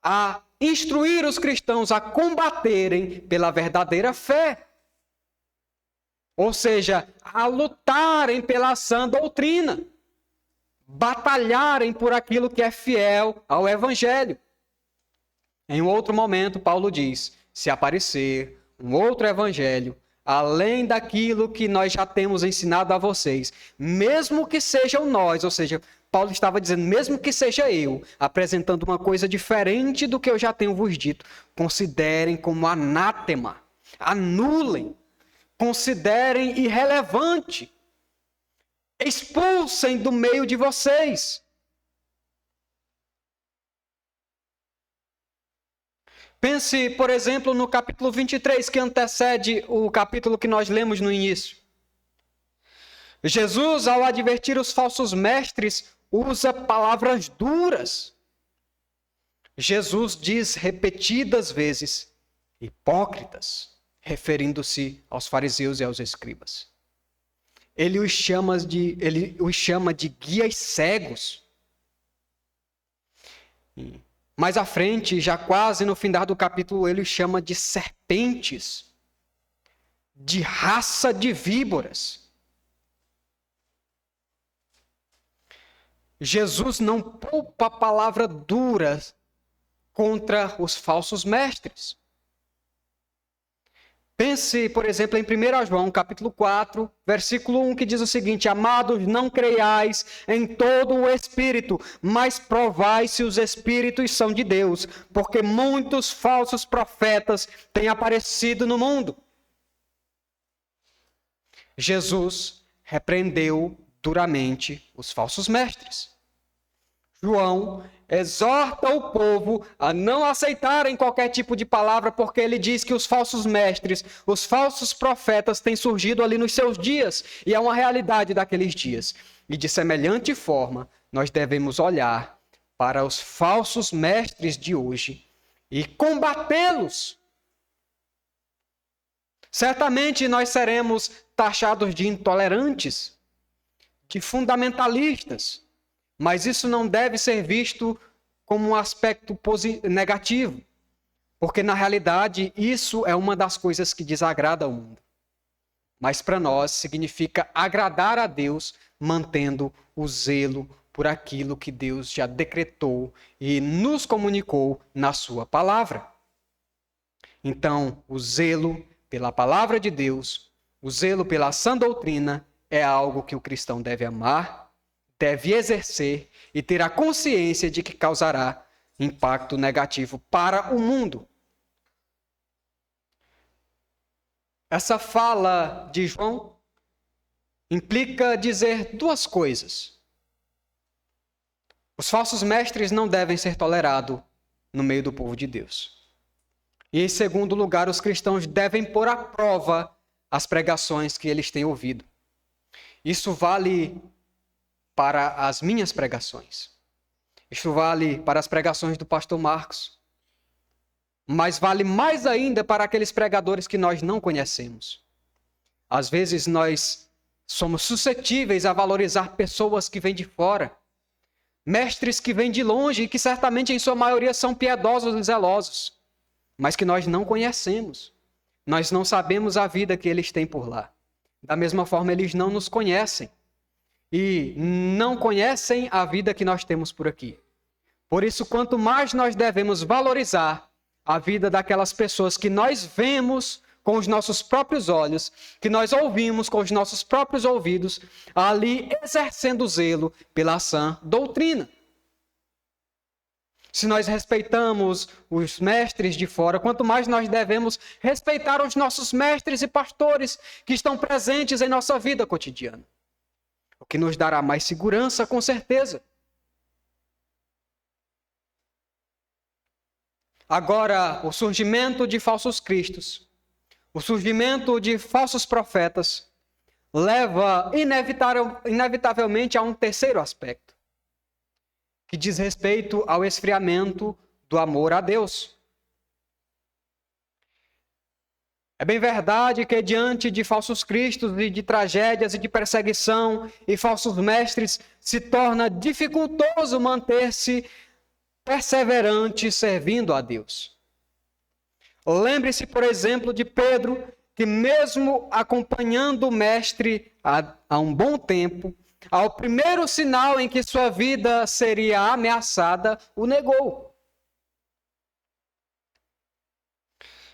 a instruir os cristãos a combaterem pela verdadeira fé. Ou seja, a lutarem pela sã doutrina, batalharem por aquilo que é fiel ao Evangelho. Em um outro momento, Paulo diz, se aparecer um outro Evangelho, além daquilo que nós já temos ensinado a vocês, mesmo que sejam nós, ou seja, Paulo estava dizendo, mesmo que seja eu, apresentando uma coisa diferente do que eu já tenho vos dito, considerem como anátema, anulem, considerem irrelevante, expulsem do meio de vocês. Pense, por exemplo, no capítulo 23, que antecede o capítulo que nós lemos no início. Jesus, ao advertir os falsos mestres, usa palavras duras. Jesus diz repetidas vezes, hipócritas, referindo-se aos fariseus e aos escribas. Ele os chama de guias cegos. Mais à frente, já quase no final do capítulo, ele os chama de serpentes, de raça de víboras. Jesus não poupa palavra dura contra os falsos mestres. Pense, por exemplo, em 1 João, capítulo 4, versículo 1, que diz o seguinte: amados, não creiais em todo o Espírito, mas provai se os Espíritos são de Deus, porque muitos falsos profetas têm aparecido no mundo. Jesus repreendeu duramente os falsos mestres. João exorta o povo a não aceitarem qualquer tipo de palavra, porque ele diz que os falsos mestres, os falsos profetas têm surgido ali nos seus dias, e é uma realidade daqueles dias. E de semelhante forma, nós devemos olhar para os falsos mestres de hoje e combatê-los. Certamente nós seremos taxados de intolerantes, de fundamentalistas, mas isso não deve ser visto como um aspecto negativo, porque na realidade isso é uma das coisas que desagrada ao mundo. Mas para nós significa agradar a Deus, mantendo o zelo por aquilo que Deus já decretou e nos comunicou na sua palavra. Então, o zelo pela palavra de Deus, o zelo pela sã doutrina é algo que o cristão deve amar, deve exercer e ter a consciência de que causará impacto negativo para o mundo. Essa fala de João implica dizer duas coisas. Os falsos mestres não devem ser tolerados no meio do povo de Deus. E, em segundo lugar, os cristãos devem pôr à prova as pregações que eles têm ouvido. Isso vale para as minhas pregações. Isso vale para as pregações do pastor Marcos. Mas vale mais ainda para aqueles pregadores que nós não conhecemos. Às vezes nós somos suscetíveis a valorizar pessoas que vêm de fora, mestres que vêm de longe e que certamente em sua maioria são piedosos e zelosos, mas que nós não conhecemos. Nós não sabemos a vida que eles têm por lá. Da mesma forma, eles não nos conhecem. E não conhecem a vida que nós temos por aqui. Por isso, quanto mais nós devemos valorizar a vida daquelas pessoas que nós vemos com os nossos próprios olhos, que nós ouvimos com os nossos próprios ouvidos, ali exercendo zelo pela sã doutrina. Se nós respeitamos os mestres de fora, quanto mais nós devemos respeitar os nossos mestres e pastores que estão presentes em nossa vida cotidiana. O que nos dará mais segurança, com certeza. Agora, o surgimento de falsos cristos, o surgimento de falsos profetas, leva inevitavelmente a um terceiro aspecto. que diz respeito ao esfriamento do amor a Deus. É bem verdade que diante de falsos cristos e de tragédias e de perseguição e falsos mestres, se torna dificultoso manter-se perseverante servindo a Deus. Lembre-se, por exemplo, de Pedro, que mesmo acompanhando o mestre há um bom tempo, ao primeiro sinal em que sua vida seria ameaçada, o negou.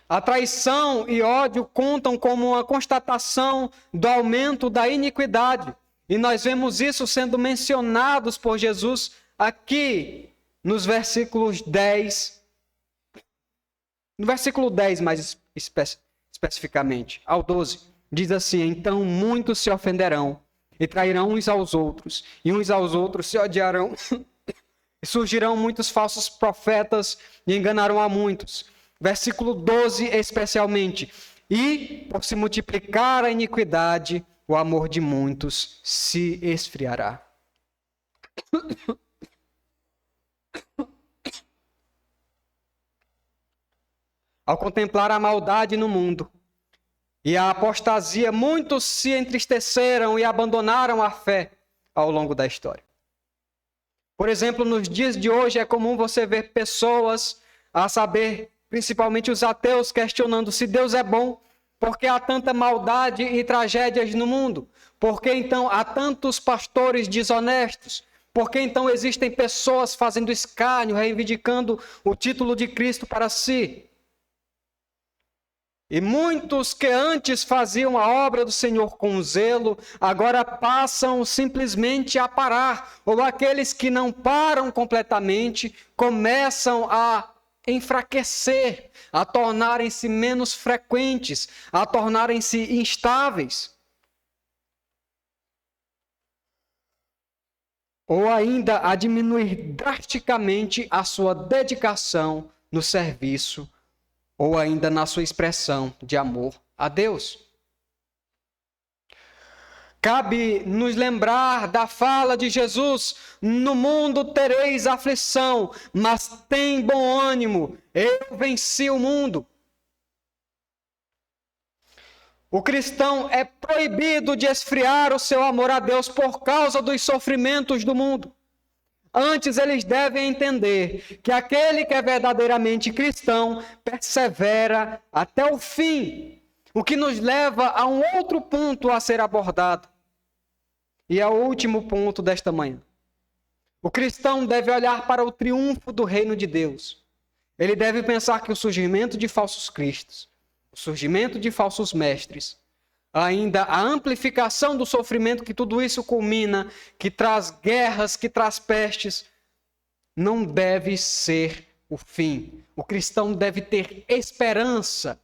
A traição e ódio contam como uma constatação do aumento da iniquidade. E nós vemos isso sendo mencionados por Jesus aqui nos versículos 10. No versículo 10, mais especificamente, ao 12, diz assim: então muitos se ofenderão e trairão uns aos outros, e uns aos outros se odiarão. E surgirão muitos falsos profetas e enganarão a muitos. Versículo 12 especialmente: e por se multiplicar a iniquidade, o amor de muitos se esfriará. Ao contemplar a maldade no mundo e a apostasia, muitos se entristeceram e abandonaram a fé ao longo da história. Por exemplo, nos dias de hoje é comum você ver pessoas, a saber, principalmente os ateus, questionando se Deus é bom, porque há tanta maldade e tragédias no mundo, porque então há tantos pastores desonestos, porque então existem pessoas fazendo escárnio, reivindicando o título de Cristo para si. E muitos que antes faziam a obra do Senhor com zelo, agora passam simplesmente a parar. Ou aqueles que não param completamente, começam a enfraquecer, a tornarem-se menos frequentes, a tornarem-se instáveis. Ou ainda a diminuir drasticamente a sua dedicação no serviço, ou ainda na sua expressão de amor a Deus. Cabe nos lembrar da fala de Jesus: no mundo tereis aflição, mas tem bom ânimo, eu venci o mundo. O cristão é proibido de esfriar o seu amor a Deus por causa dos sofrimentos do mundo. Antes, eles devem entender que aquele que é verdadeiramente cristão persevera até o fim, o que nos leva a um outro ponto a ser abordado. E é o último ponto desta manhã. O cristão deve olhar para o triunfo do reino de Deus. Ele deve pensar que o surgimento de falsos cristos, o surgimento de falsos mestres, ainda a amplificação do sofrimento que tudo isso culmina, que traz guerras, que traz pestes, não deve ser o fim. O cristão deve ter esperança.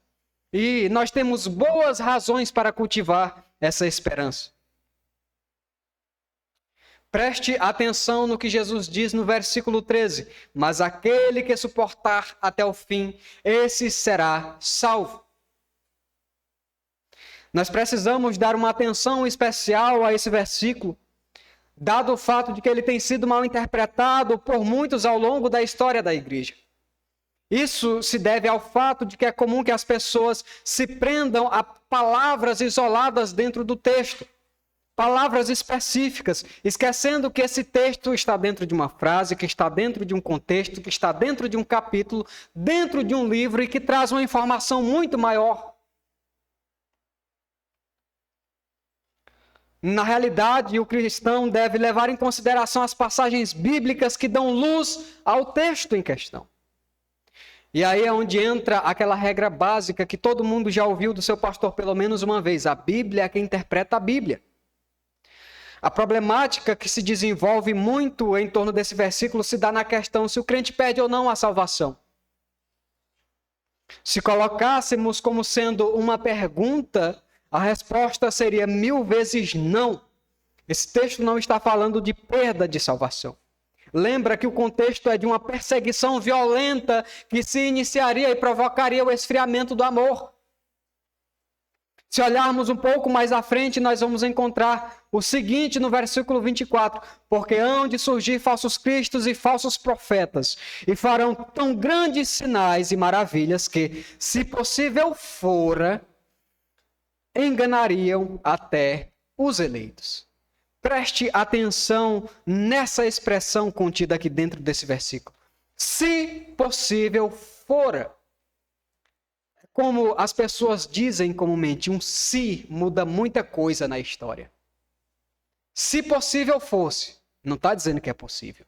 E nós temos boas razões para cultivar essa esperança. Preste atenção no que Jesus diz no versículo 13. Mas aquele que suportar até o fim, esse será salvo. Nós precisamos dar uma atenção especial a esse versículo, dado o fato de que ele tem sido mal interpretado por muitos ao longo da história da igreja. Isso se deve ao fato de que é comum que as pessoas se prendam a palavras isoladas dentro do texto, palavras específicas, esquecendo que esse texto está dentro de uma frase, que está dentro de um contexto, que está dentro de um capítulo, dentro de um livro e que traz uma informação muito maior. Na realidade, o cristão deve levar em consideração as passagens bíblicas que dão luz ao texto em questão. E aí é onde entra aquela regra básica que todo mundo já ouviu do seu pastor pelo menos uma vez: a Bíblia é quem interpreta a Bíblia. A problemática que se desenvolve muito em torno desse versículo se dá na questão se o crente perde ou não a salvação. Se colocássemos como sendo uma pergunta, a resposta seria 1000 vezes não. Esse texto não está falando de perda de salvação. Lembra que o contexto é de uma perseguição violenta que se iniciaria e provocaria o esfriamento do amor. Se olharmos um pouco mais à frente, nós vamos encontrar o seguinte no versículo 24: porque hão de surgir falsos cristos e falsos profetas, e farão tão grandes sinais e maravilhas que, se possível fora, enganariam até os eleitos. Preste atenção nessa expressão contida aqui dentro desse versículo. Se possível fora. Como as pessoas dizem comumente, um se muda muita coisa na história. Se possível fosse, não está dizendo que é possível,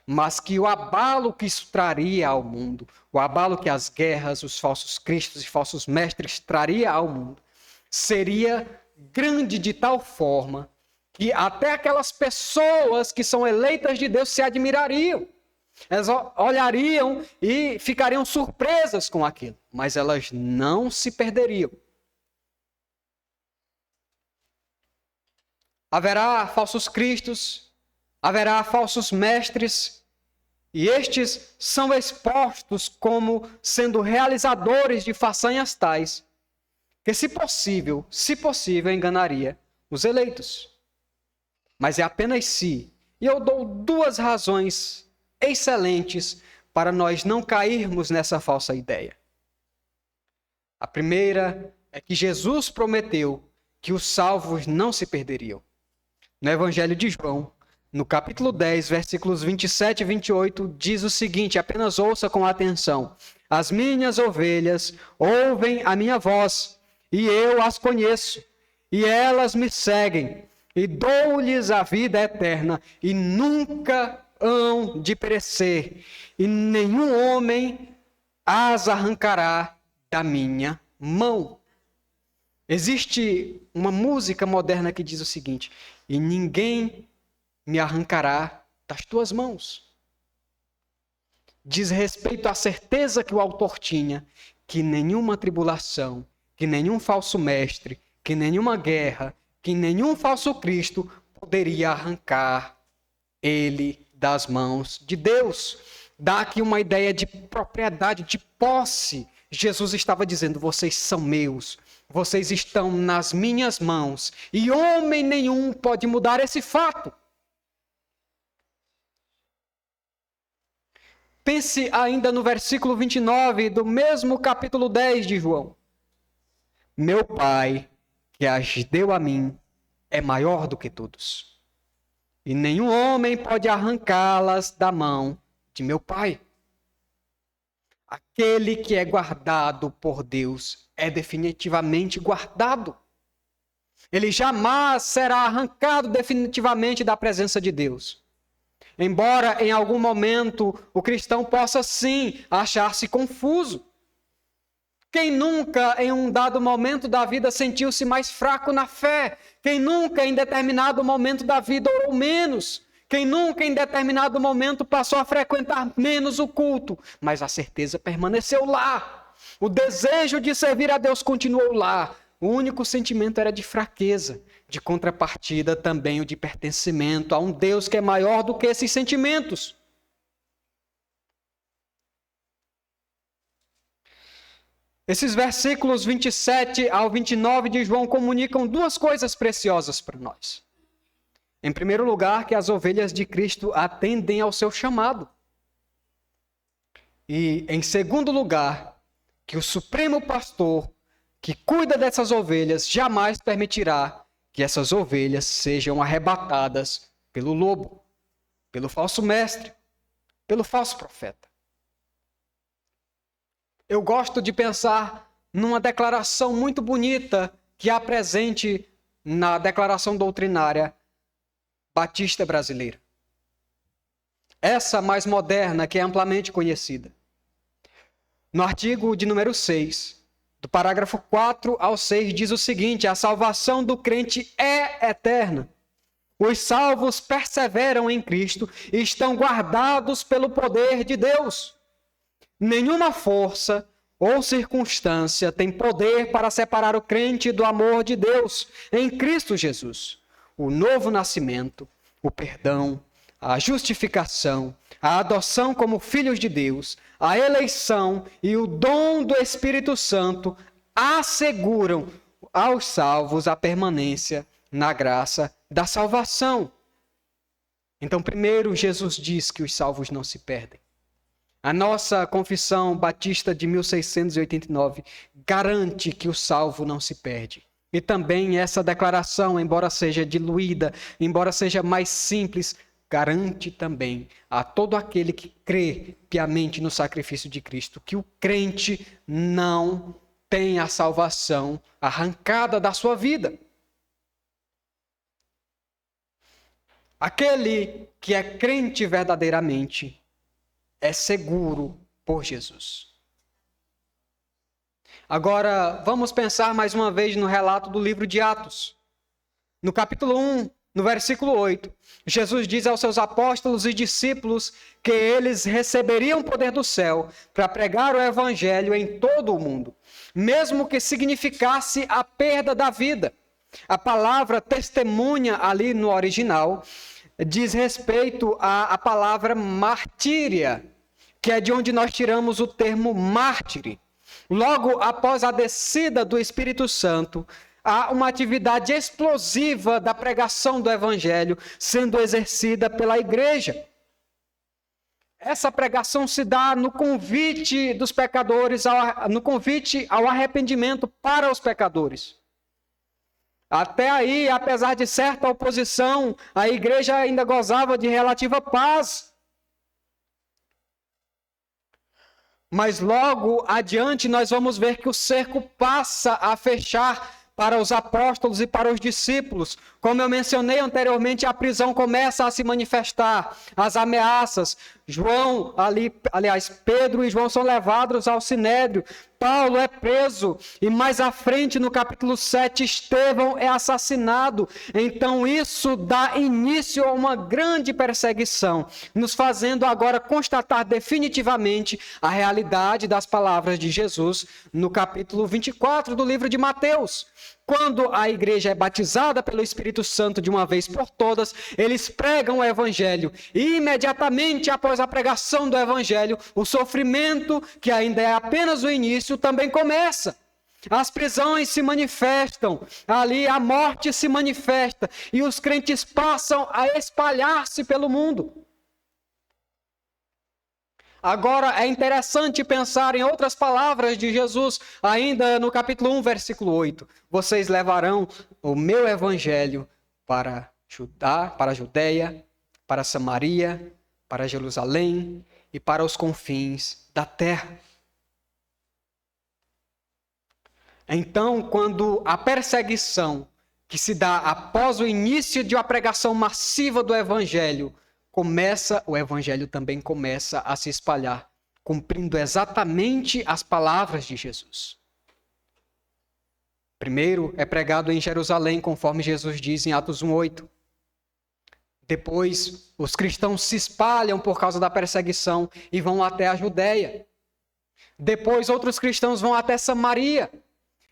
mas que o abalo que isso traria ao mundo, o abalo que as guerras, os falsos cristos e falsos mestres traria ao mundo, seria grande de tal forma que até aquelas pessoas que são eleitas de Deus se admirariam. Elas olhariam e ficariam surpresas com aquilo, mas elas não se perderiam. Haverá falsos cristos, haverá falsos mestres, e estes são expostos como sendo realizadores de façanhas tais, que se possível, enganaria os eleitos. Mas é apenas se. E eu dou duas razões excelentes para nós não cairmos nessa falsa ideia. A primeira é que Jesus prometeu que os salvos não se perderiam. No Evangelho de João, no capítulo 10, versículos 27 e 28, diz o seguinte, apenas ouça com atenção: as minhas ovelhas ouvem a minha voz, e eu as conheço, e elas me seguem, e dou-lhes a vida eterna, e nunca hão de perecer, e nenhum homem as arrancará da minha mão. Existe uma música moderna que diz o seguinte: e ninguém me arrancará das tuas mãos. Diz respeito à certeza que o autor tinha, que nenhuma tribulação, que nenhum falso mestre, que nenhuma guerra, que nenhum falso Cristo poderia arrancar ele das mãos de Deus. Dá aqui uma ideia de propriedade, de posse. Jesus estava dizendo: vocês são meus, vocês estão nas minhas mãos, e homem nenhum pode mudar esse fato. Pense ainda no versículo 29 do mesmo capítulo 10 de João. Meu Pai, que as deu a mim, é maior do que todos, e nenhum homem pode arrancá-las da mão de meu Pai. Aquele que é guardado por Deus é definitivamente guardado. Ele jamais será arrancado definitivamente da presença de Deus. Embora em algum momento o cristão possa sim achar-se confuso. Quem nunca em um dado momento da vida sentiu-se mais fraco na fé? Quem nunca em determinado momento da vida orou menos? Quem nunca em determinado momento passou a frequentar menos o culto? Mas a certeza permaneceu lá. O desejo de servir a Deus continuou lá. O único sentimento era de fraqueza. De contrapartida também o de pertencimento a um Deus que é maior do que esses sentimentos. Esses versículos 27 ao 29 de João comunicam duas coisas preciosas para nós. Em primeiro lugar, que as ovelhas de Cristo atendem ao seu chamado. E, em segundo lugar, que o Supremo Pastor, que cuida dessas ovelhas, jamais permitirá que essas ovelhas sejam arrebatadas pelo lobo, pelo falso mestre, pelo falso profeta. Eu gosto de pensar numa declaração muito bonita que há presente na declaração doutrinária batista brasileira. Essa mais moderna, que é amplamente conhecida. No artigo de número 6, do parágrafo 4 ao 6, diz o seguinte: a salvação do crente é eterna. Os salvos perseveram em Cristo e estão guardados pelo poder de Deus. Nenhuma força ou circunstância tem poder para separar o crente do amor de Deus em Cristo Jesus. O novo nascimento, o perdão, a justificação, a adoção como filhos de Deus, a eleição e o dom do Espírito Santo asseguram aos salvos a permanência na graça da salvação. Então, primeiro, Jesus diz que os salvos não se perdem. A nossa Confissão Batista de 1689 garante que o salvo não se perde. E também essa declaração, embora seja diluída, embora seja mais simples, garante também a todo aquele que crê piamente no sacrifício de Cristo que o crente não tem a salvação arrancada da sua vida. Aquele que é crente verdadeiramente é seguro por Jesus. Agora, vamos pensar mais uma vez no relato do livro de Atos. No capítulo 1, no versículo 8, Jesus diz aos seus apóstolos e discípulos que eles receberiam poder do céu para pregar o evangelho em todo o mundo, mesmo que significasse a perda da vida. A palavra testemunha ali no original diz respeito à palavra martíria, que é de onde nós tiramos o termo mártire. Logo após a descida do Espírito Santo, há uma atividade explosiva da pregação do Evangelho sendo exercida pela igreja. Essa pregação se dá no convite dos pecadores, no convite ao arrependimento para os pecadores. Até aí, apesar de certa oposição, a igreja ainda gozava de relativa paz. Mas logo adiante nós vamos ver que o cerco passa a fechar para os apóstolos e para os discípulos. Como eu mencionei anteriormente, a prisão começa a se manifestar, as ameaças. Pedro e João são levados ao Sinédrio. Paulo é preso e mais à frente, no capítulo 7, Estevão é assassinado. Então isso dá início a uma grande perseguição, nos fazendo agora constatar definitivamente a realidade das palavras de Jesus no capítulo 24 do livro de Mateus. Quando a igreja é batizada pelo Espírito Santo de uma vez por todas, eles pregam o evangelho e imediatamente após a pregação do evangelho, o sofrimento, que ainda é apenas o início, também começa. As prisões se manifestam, ali a morte se manifesta e os crentes passam a espalhar-se pelo mundo. Agora é interessante pensar em outras palavras de Jesus, ainda no capítulo 1, versículo 8. Vocês levarão o meu evangelho para a Judeia, para Samaria, para Jerusalém e para os confins da terra. Então, quando a perseguição que se dá após o início de uma pregação massiva do evangelho começa, o evangelho também começa a se espalhar, cumprindo exatamente as palavras de Jesus. Primeiro é pregado em Jerusalém, conforme Jesus diz em Atos 1:8. Depois, os cristãos se espalham por causa da perseguição e vão até a Judeia. Depois, outros cristãos vão até Samaria.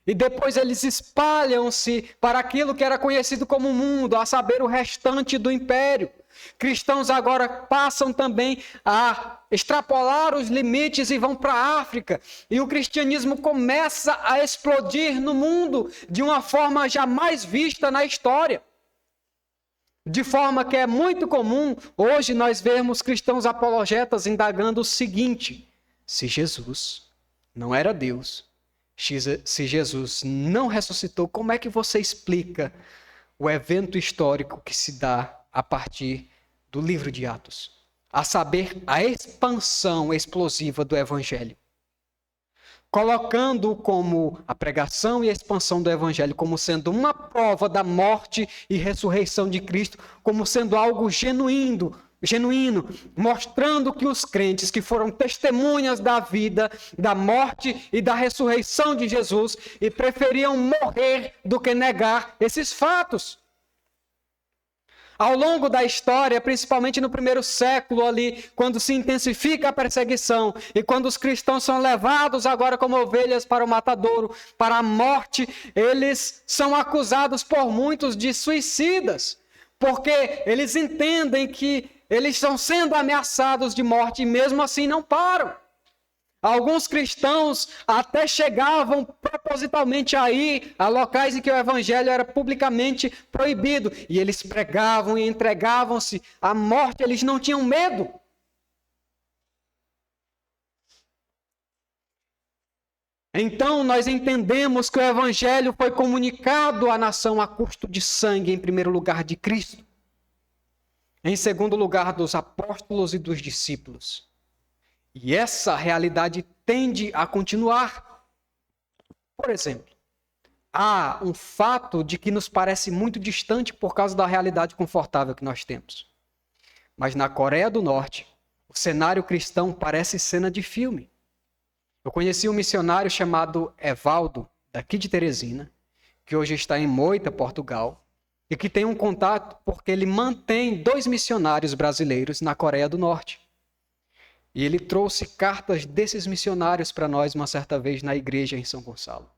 E depois eles espalham-se para aquilo que era conhecido como mundo, a saber, o restante do império. Cristãos agora passam também a extrapolar os limites e vão para a África. E o cristianismo começa a explodir no mundo de uma forma jamais vista na história. De forma que é muito comum hoje nós vermos cristãos apologetas indagando o seguinte: se Jesus não era Deus, se Jesus não ressuscitou, como é que você explica o evento histórico que se dá a partir do livro de Atos? A saber, a expansão explosiva do evangelho. Colocando como a pregação e a expansão do evangelho como sendo uma prova da morte e ressurreição de Cristo, como sendo algo genuíno, mostrando que os crentes que foram testemunhas da vida, da morte e da ressurreição de Jesus e preferiam morrer do que negar esses fatos. Ao longo da história, principalmente no primeiro século ali, quando se intensifica a perseguição e quando os cristãos são levados agora como ovelhas para o matadouro, para a morte, eles são acusados por muitos de suicidas, porque eles entendem que eles estão sendo ameaçados de morte e mesmo assim não param. Alguns cristãos até chegavam propositalmente a ir a locais em que o evangelho era publicamente proibido. E eles pregavam e entregavam-se à morte, eles não tinham medo. Então, nós entendemos que o evangelho foi comunicado à nação a custo de sangue, em primeiro lugar, de Cristo. Em segundo lugar, dos apóstolos e dos discípulos. E essa realidade tende a continuar. Por exemplo, há um fato de que nos parece muito distante por causa da realidade confortável que nós temos. Mas na Coreia do Norte, o cenário cristão parece cena de filme. Eu conheci um missionário chamado Evaldo, daqui de Teresina, que hoje está em Moita, Portugal, e que tem um contato porque ele mantém 2 missionários brasileiros na Coreia do Norte. E ele trouxe cartas desses missionários para nós uma certa vez na igreja em São Gonçalo.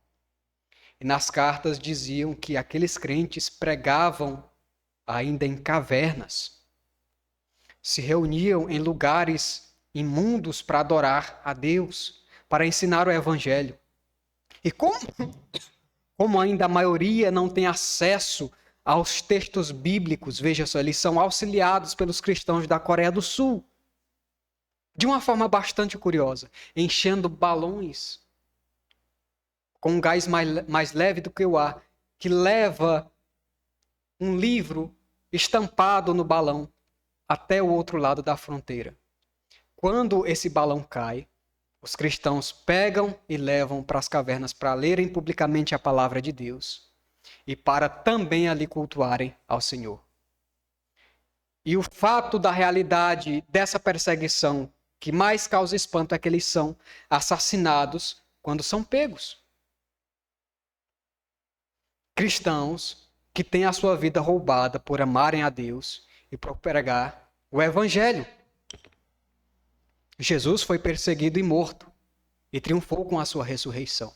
E nas cartas diziam que aqueles crentes pregavam ainda em cavernas, se reuniam em lugares imundos para adorar a Deus, para ensinar o evangelho. E como ainda a maioria não tem acesso aos textos bíblicos, veja só, eles são auxiliados pelos cristãos da Coreia do Sul, de uma forma bastante curiosa, enchendo balões com um gás mais leve do que o ar, que leva um livro estampado no balão até o outro lado da fronteira. Quando esse balão cai, os cristãos pegam e levam para as cavernas para lerem publicamente a palavra de Deus e para também ali cultuarem ao Senhor. E o fato da realidade dessa perseguição que mais causa espanto é que eles são assassinados quando são pegos. Cristãos que têm a sua vida roubada por amarem a Deus e por pregar o evangelho. Jesus foi perseguido e morto e triunfou com a sua ressurreição.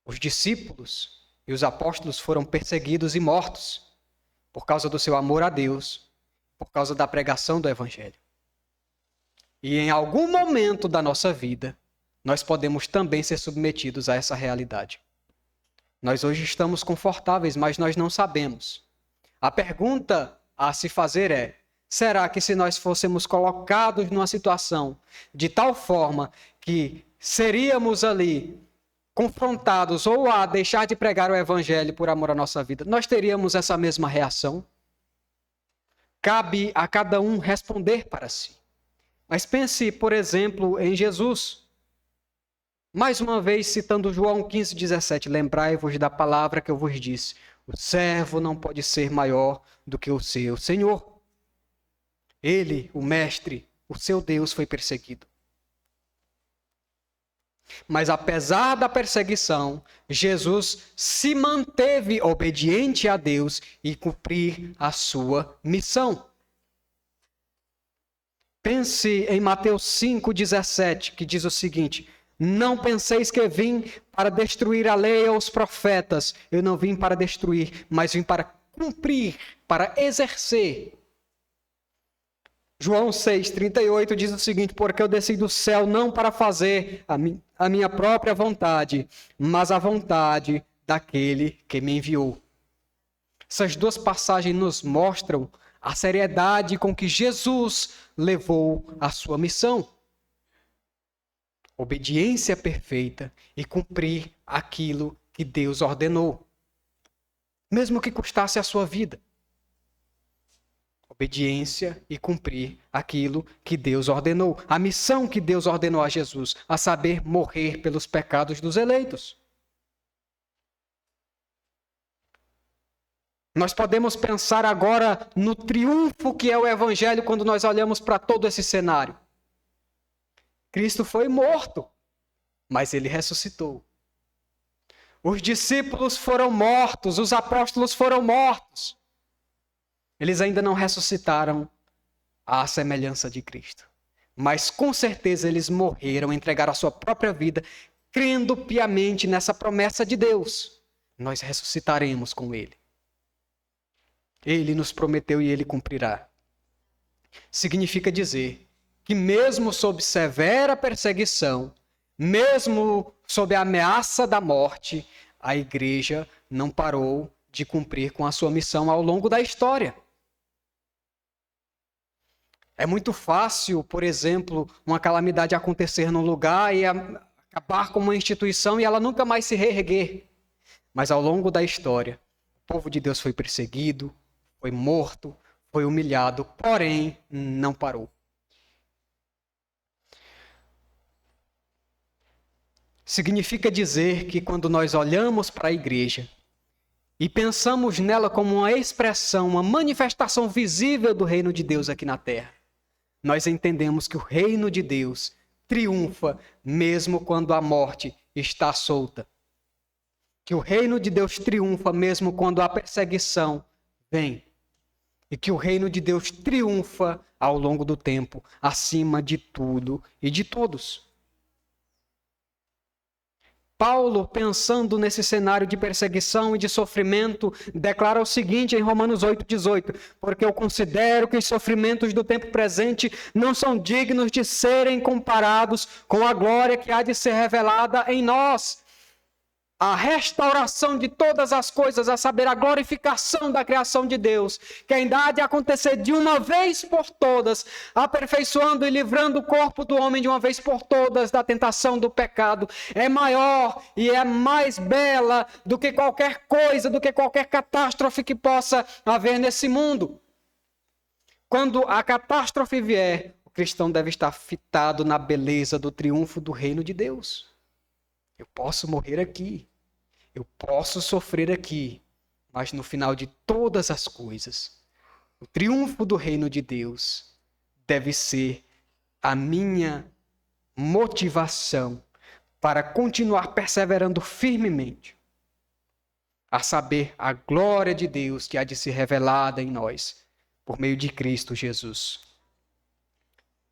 Os discípulos e os apóstolos foram perseguidos e mortos por causa do seu amor a Deus, por causa da pregação do evangelho. E em algum momento da nossa vida, nós podemos também ser submetidos a essa realidade. Nós hoje estamos confortáveis, mas nós não sabemos. A pergunta a se fazer é: será que se nós fôssemos colocados numa situação de tal forma que seríamos ali confrontados ou a deixar de pregar o evangelho por amor à nossa vida, nós teríamos essa mesma reação? Cabe a cada um responder para si. Mas pense, por exemplo, em Jesus. Mais uma vez, citando João 15,17, lembrai-vos da palavra que eu vos disse: o servo não pode ser maior do que o seu Senhor. Ele, o mestre, o seu Deus, foi perseguido. Mas apesar da perseguição, Jesus se manteve obediente a Deus e cumprir a sua missão. Pense em Mateus 5,17, que diz o seguinte: não penseis que vim para destruir a lei ou os profetas. Eu não vim para destruir, mas vim para cumprir, para exercer. João 6,38 diz o seguinte: porque eu desci do céu não para fazer a minha própria vontade, mas a vontade daquele que me enviou. Essas 2 passagens nos mostram a seriedade com que Jesus levou a sua missão. Obediência perfeita e cumprir aquilo que Deus ordenou, mesmo que custasse a sua vida. Obediência e cumprir aquilo que Deus ordenou. A missão que Deus ordenou a Jesus, a saber, morrer pelos pecados dos eleitos. Nós podemos pensar agora no triunfo que é o evangelho quando nós olhamos para todo esse cenário. Cristo foi morto, mas ele ressuscitou. Os discípulos foram mortos, os apóstolos foram mortos. Eles ainda não ressuscitaram à semelhança de Cristo. Mas com certeza eles morreram, entregaram a sua própria vida, crendo piamente nessa promessa de Deus. Nós ressuscitaremos com ele. Ele nos prometeu e ele cumprirá. Significa dizer que mesmo sob severa perseguição, mesmo sob a ameaça da morte, a igreja não parou de cumprir com a sua missão ao longo da história. É muito fácil, por exemplo, uma calamidade acontecer num lugar e acabar com uma instituição e ela nunca mais se reerguer. Mas ao longo da história, o povo de Deus foi perseguido, foi morto, foi humilhado, porém não parou. Significa dizer que quando nós olhamos para a igreja e pensamos nela como uma expressão, uma manifestação visível do reino de Deus aqui na terra, nós entendemos que o reino de Deus triunfa mesmo quando a morte está solta. Que o reino de Deus triunfa mesmo quando a perseguição vem. E que o reino de Deus triunfa ao longo do tempo, acima de tudo e de todos. Paulo, pensando nesse cenário de perseguição e de sofrimento, declara o seguinte em Romanos 8,18: porque eu considero que os sofrimentos do tempo presente não são dignos de serem comparados com a glória que há de ser revelada em nós. A restauração de todas as coisas, a saber, a glorificação da criação de Deus, que ainda há de acontecer de uma vez por todas, aperfeiçoando e livrando o corpo do homem de uma vez por todas da tentação do pecado, é maior e é mais bela do que qualquer coisa, do que qualquer catástrofe que possa haver nesse mundo. Quando a catástrofe vier, o cristão deve estar fitado na beleza do triunfo do reino de Deus. Eu posso morrer aqui, eu posso sofrer aqui, mas no final de todas as coisas, o triunfo do reino de Deus deve ser a minha motivação para continuar perseverando firmemente, a saber, a glória de Deus que há de ser revelada em nós, por meio de Cristo Jesus.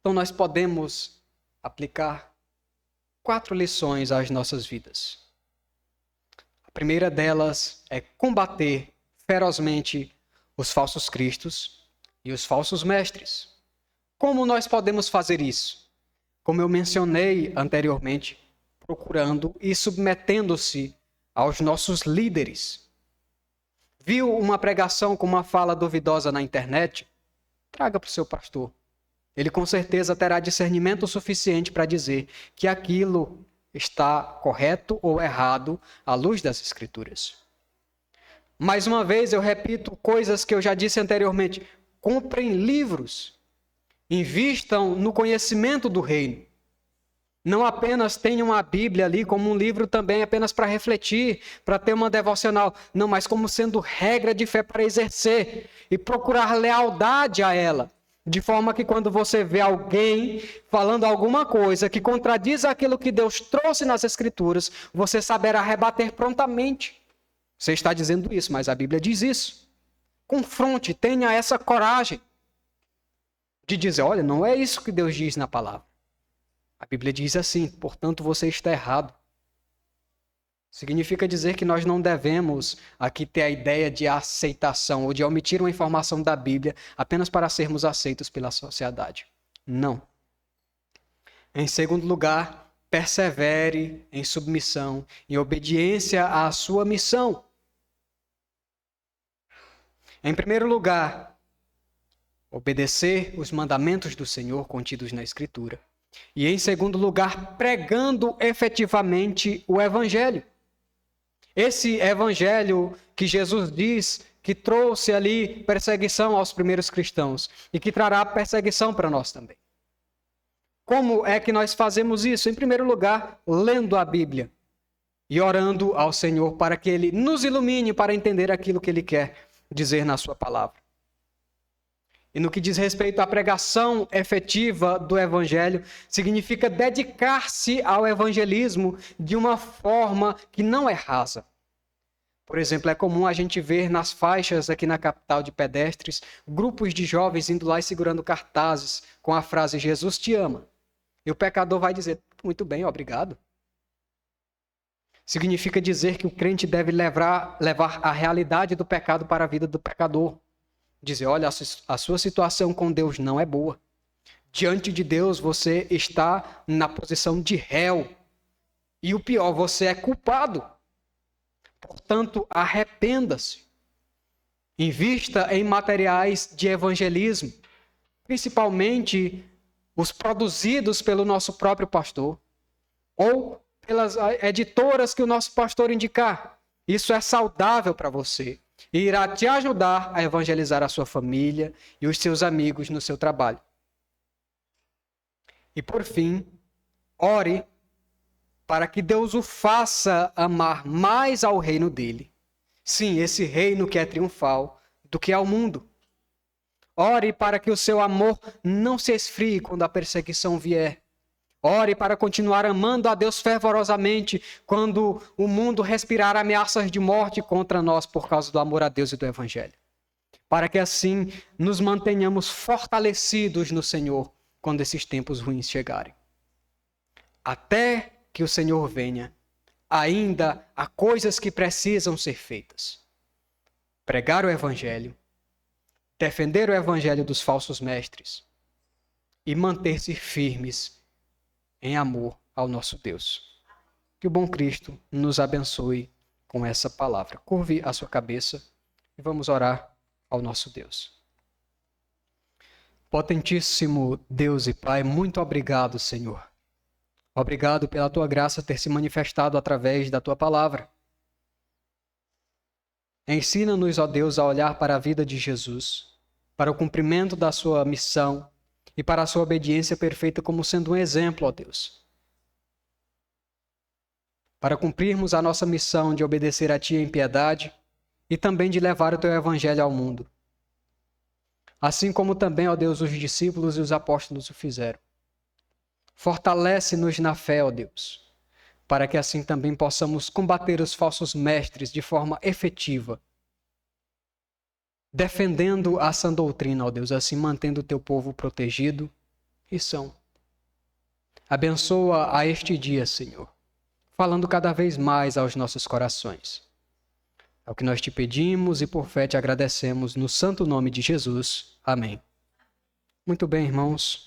Então nós podemos aplicar 4 lições às nossas vidas. A primeira delas é combater ferozmente os falsos cristos e os falsos mestres. Como nós podemos fazer isso? Como eu mencionei anteriormente, procurando e submetendo-se aos nossos líderes. Viu uma pregação com uma fala duvidosa na internet? Traga para o seu pastor. Ele com certeza terá discernimento suficiente para dizer que aquilo está correto ou errado à luz das Escrituras. Mais uma vez eu repito coisas que eu já disse anteriormente. Comprem livros. Invistam no conhecimento do reino. Não apenas tenham a Bíblia ali como um livro também apenas para refletir, para ter uma devocional. Não, mas como sendo regra de fé para exercer e procurar lealdade a ela. De forma que quando você vê alguém falando alguma coisa que contradiz aquilo que Deus trouxe nas Escrituras, você saberá rebater prontamente. Você está dizendo isso, mas a Bíblia diz isso. Confronte, tenha essa coragem de dizer, olha, não é isso que Deus diz na palavra. A Bíblia diz assim, portanto você está errado. Significa dizer que nós não devemos aqui ter a ideia de aceitação ou de omitir uma informação da Bíblia apenas para sermos aceitos pela sociedade. Não. Em segundo lugar, persevere em submissão, em obediência à sua missão. Em primeiro lugar, obedecer os mandamentos do Senhor contidos na Escritura. E em segundo lugar, pregando efetivamente o Evangelho. Esse evangelho que Jesus diz que trouxe ali perseguição aos primeiros cristãos e que trará perseguição para nós também. Como é que nós fazemos isso? Em primeiro lugar, lendo a Bíblia e orando ao Senhor para que Ele nos ilumine para entender aquilo que Ele quer dizer na sua palavra. E no que diz respeito à pregação efetiva do Evangelho, significa dedicar-se ao evangelismo de uma forma que não é rasa. Por exemplo, é comum a gente ver nas faixas aqui na capital de pedestres, grupos de jovens indo lá e segurando cartazes com a frase Jesus te ama. E o pecador vai dizer, muito bem, obrigado. Significa dizer que o crente deve levar a realidade do pecado para a vida do pecador. Dizer, olha, a sua situação com Deus não é boa. Diante de Deus, você está na posição de réu. E o pior, você é culpado. Portanto, arrependa-se. Invista em materiais de evangelismo, principalmente os produzidos pelo nosso próprio pastor, ou pelas editoras que o nosso pastor indicar. Isso é saudável para você e irá te ajudar a evangelizar a sua família e os seus amigos no seu trabalho. E por fim, ore para que Deus o faça amar mais ao reino dele. Sim, esse reino que é triunfal, do que ao mundo. Ore para que o seu amor não se esfrie quando a perseguição vier. Ore para continuar amando a Deus fervorosamente quando o mundo respirar ameaças de morte contra nós por causa do amor a Deus e do Evangelho. Para que assim nos mantenhamos fortalecidos no Senhor quando esses tempos ruins chegarem. Até que o Senhor venha, ainda há coisas que precisam ser feitas. Pregar o Evangelho, defender o Evangelho dos falsos mestres e manter-se firmes em amor ao nosso Deus. Que o bom Cristo nos abençoe com essa palavra. Curve a sua cabeça e vamos orar ao nosso Deus. Potentíssimo Deus e Pai, muito obrigado, Senhor. Obrigado pela tua graça ter se manifestado através da tua palavra. Ensina-nos, ó Deus, a olhar para a vida de Jesus, para o cumprimento da sua missão e para a sua obediência perfeita como sendo um exemplo, ó Deus. Para cumprirmos a nossa missão de obedecer a Ti em piedade e também de levar o Teu Evangelho ao mundo. Assim como também, ó Deus, os discípulos e os apóstolos o fizeram. Fortalece-nos na fé, ó Deus, para que assim também possamos combater os falsos mestres de forma efetiva, defendendo a sã doutrina, ó Deus, assim mantendo o teu povo protegido e são. Abençoa a este dia, Senhor, falando cada vez mais aos nossos corações. É o que nós te pedimos e por fé te agradecemos no santo nome de Jesus. Amém. Muito bem, irmãos.